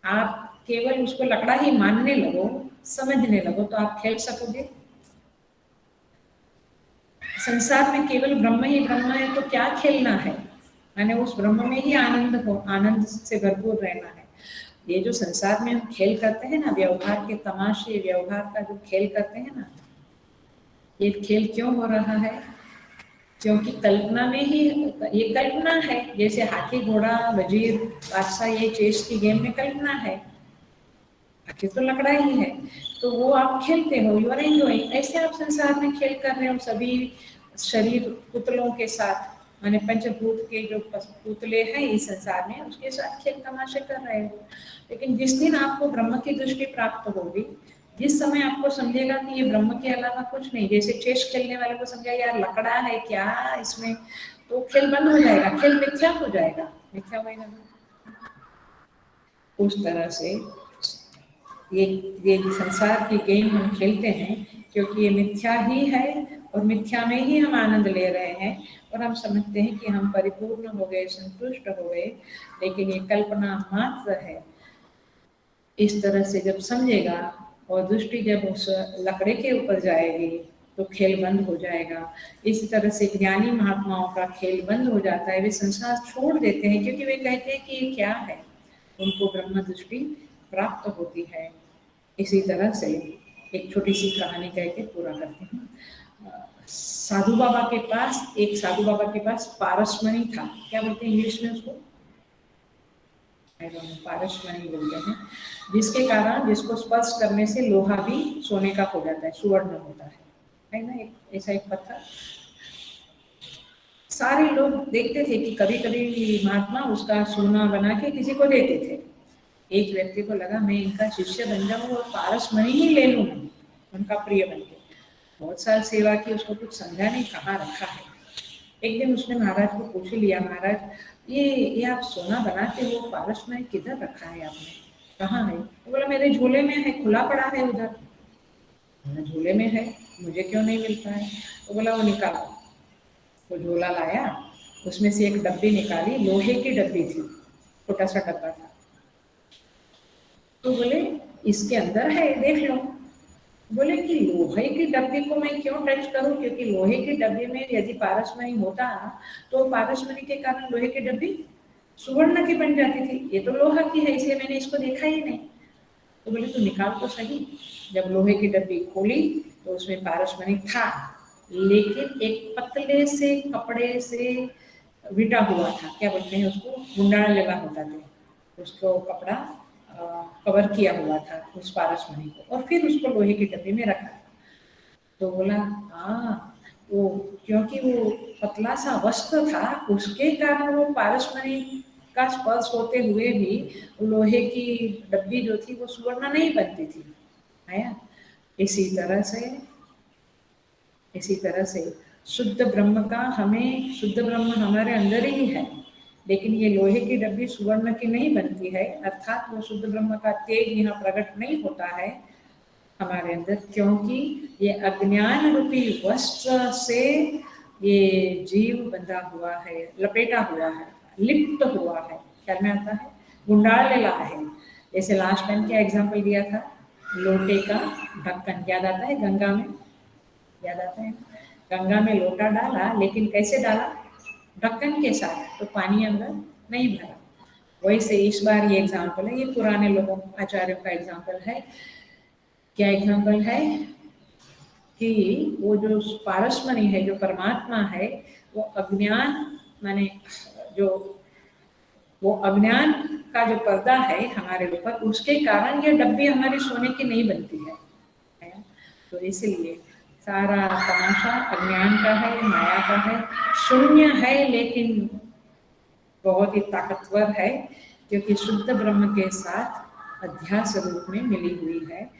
आप केवल उसको लकड़ा ही मानने लगो, समझने लगो, तो आप खेल सकोगे? संसार में केवल ब्रह्म ही ब्रह्म है, तो क्या खेलना है? माने उस ब्रह्म में ही आनंद हो, आनंद से भरपूर रहना है। ये जो संसार में हम खेल करते हैं ना, व्यवहार के तमाशे, व्यवहार का जो खेल करते हैं ना, ये खेल क्यों हो रहा है? क्योंकि कल्पना में ही, ये कल्पना है। जैसे हाथी, घोड़ा, वजीर, बादशाह, ये चेस की गेम में कल्पना है, आखिर तो लकड़ा ही है, तो वो आप खेलते हो, यू आर एंजॉइंग। ऐसे आप संसार में खेल कर रहे हो सभी शरीर पुतलों के साथ, माने पंचभूत के जो पुतले हैं इस संसार में, उसके साथ खेल तमाशे कर रहे हो। लेकिन जिस दिन आपको ब्रह्म की दृष्टि प्राप्त होगी, जिस समय आपको समझेगा कि ये ब्रह्म के अलावा कुछ नहीं, जैसे चेस खेलने वाले को समझा यार लकड़ा है क्या इसमें, तो खेल बंद हो जाएगा, खेल मिथ्या हो जाएगा, मिथ्या होएगा। उस तरह से ये ये संसार की गेम हम खेलते हैं क्योंकि ये मिथ्या ही है, और मिथ्या में ही हम आनंद ले रहे हैं, और हम समझते हैं कि हम परिपूर्ण हो गए, संतुष्ट हो गए, लेकिन ये कल्पना मात्र है। इस तरह से जब समझेगा और दृष्टि जब उस लकड़े के ऊपर जाएगी, तो खेल बंद हो जाएगा। इसी तरह से ज्ञानी महात्माओं का खेल बंद हो जाता है, वे संसार छोड़ देते हैं क्योंकि वे कहते हैं कि ये क्या है, उनको ब्रह्म दृष्टि प्राप्त होती है। इसी तरह से एक छोटी सी कहानी कह के पूरा करते हैं। एक साधु बाबा के पास पारसमणि था, क्या बोलते हैं इंग्लिश में उसको, पारसमणि बोलते हैं, जिसके कारण जिसको स्पर्श करने से लोहा भी सोने का हो जाता है, सुवर्ण होता है ना, एक ऐसा एक पत्थर। सारे लोग देखते थे कि कभी कभी महात्मा उसका सोना बना के किसी को देते थे। एक व्यक्ति को लगा मैं इनका शिष्य बन जाऊं और पारसमणि ही ले लूं उनका प्रिय बन के। बहुत सारी सेवा की, उसको कुछ समझा नहीं कहाँ रखा है। एक दिन उसने महाराज को पूछ लिया, महाराज ये आप सोना बनाते हो, पारसमणि किधर रखा है आपने, कहाँ है? तो बोला मेरे झोले में है, खुला पड़ा है उधर। झोले में है, मुझे क्यों नहीं मिलता है? तो बोला वो निकालो। वो झोला लाया, उसमें से एक डब्बी निकाली, लोहे की डब्बी थी, छोटा सा डब्बा था। तो बोले इसके अंदर है, देख लो। बोले कि लोहे की डब्बी को मैं क्यों टच करूं, क्योंकि लोहे की डब्बी में यदि पारसमणि होता तो पारसमणि के कारण लोहे की डब्बी सुवर्ण की बन जाती थी, ये तो लोहा की है इसलिए मैंने इसको देखा ही नहीं। तो बोले तू निकाल तो सही। जब लोहे की डब्बी खोली तो उसमें पारसमणि था, लेकिन एक पतले से कपड़े से विटा हुआ था, क्या बोलते हैं उसको, गुंडाल लगा होता था, उसको कपड़ा कवर किया हुआ था उस पारसमणि को, और फिर उसको लोहे की डब्बी में रखा। तो बोला हाँ, वो क्योंकि वो पतला सा वस्त्र था उसके कारण वो पारसमणि का स्पर्श होते हुए भी लोहे की डब्बी जो थी वो सुवर्ण नहीं बनती थी। आया? इसी तरह से शुद्ध ब्रह्म हमारे अंदर ही है, लेकिन ये लोहे की डब्बी सुवर्ण की नहीं बनती है, अर्थात वो शुद्ध ब्रह्म का तेज यहाँ प्रकट नहीं होता है हमारे अंदर, क्योंकि ये अज्ञान रूपी वस्त्र से ये जीव बंधा हुआ है, लपेटा हुआ है, लिप्त हुआ है, ख्याल में आता है, गुंडाल लेला है। जैसे लास्ट टाइम क्या एग्जाम्पल दिया था, लोटे का ढक्कन, याद आता है? गंगा में, याद आता है? गंगा में लोटा डाला, लेकिन कैसे डाला? ढक्कन के साथ, तो पानी अंदर नहीं भरा। वैसे इस बार ये एग्जाम्पल है, ये पुराने लोगों आचार्यों का एग्जाम्पल है। क्या एग्जाम्पल है कि वो जो पारसमणि है, जो परमात्मा है, वो अज्ञान माने जो वो अज्ञान का जो पर्दा है हमारे ऊपर, उसके कारण ये डब्बी हमारी सोने की नहीं बनती है। तो इसलिए सारा तमाशा अज्ञान का है, माया का है, शून्य है लेकिन बहुत ही ताकतवर है, क्योंकि शुद्ध ब्रह्म के साथ अध्यास रूप में मिली हुई है।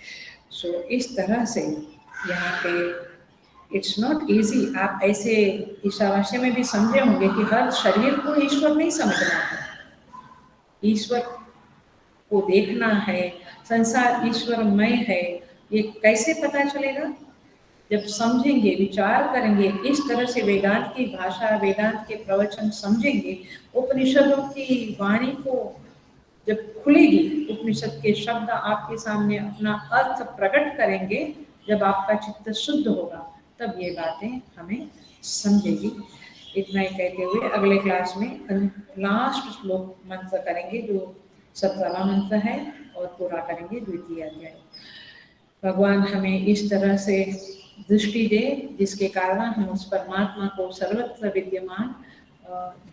सो इस तरह से यहाँ पे इट्स नॉट इजी। आप ऐसे ईशावास्य में भी समझे होंगे कि हर शरीर को ईश्वर नहीं समझना है, ईश्वर को देखना है, संसार ईश्वरमय है। ये कैसे पता चलेगा? जब समझेंगे, विचार करेंगे, इस तरह से वेदांत की भाषा, वेदांत के प्रवचन समझेंगे, उपनिषदों की वाणी को जब खुलेगी, उपनिषद के शब्द आपके सामने अपना अर्थ प्रकट करेंगे, जब आपका चित्त शुद्ध होगा, तब ये बातें हमें समझेगी। इतना ही कहते हुए अगले क्लास में लास्ट श्लोक मंत्र करेंगे, जो 17वां मंत्र है, और पूरा करेंगे द्वितीय अध्याय। भगवान हमें इस तरह से दृष्टि दे जिसके कारण हम उस परमात्मा को सर्वत्र विद्यमान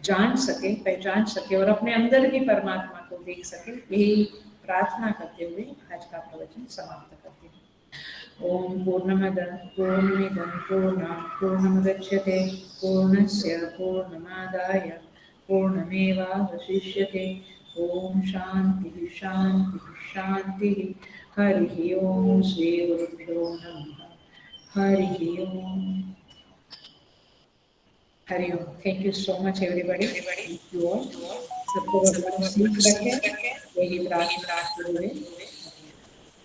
जान सके, पहचान सके, और अपने अंदर भी परमात्मा को देख सके। यही प्रार्थना करते हुए आज का प्रवचन समाप्त करते हैं। ओम पूर्णमद पूर्णमिदं पूर्णात् पूर्णमुदच्यते पूर्णस्य पूर्णमादाय पूर्णमेवावशिष्यते। ओम शांति शांति शांति। हरि ओम। श्री गुरुभ्यो नमः। Hari Om. Hari Om. Thank you so much everybody. Thank you all. सबको भगवान सीख रखे, यही प्रार्थना करते हुए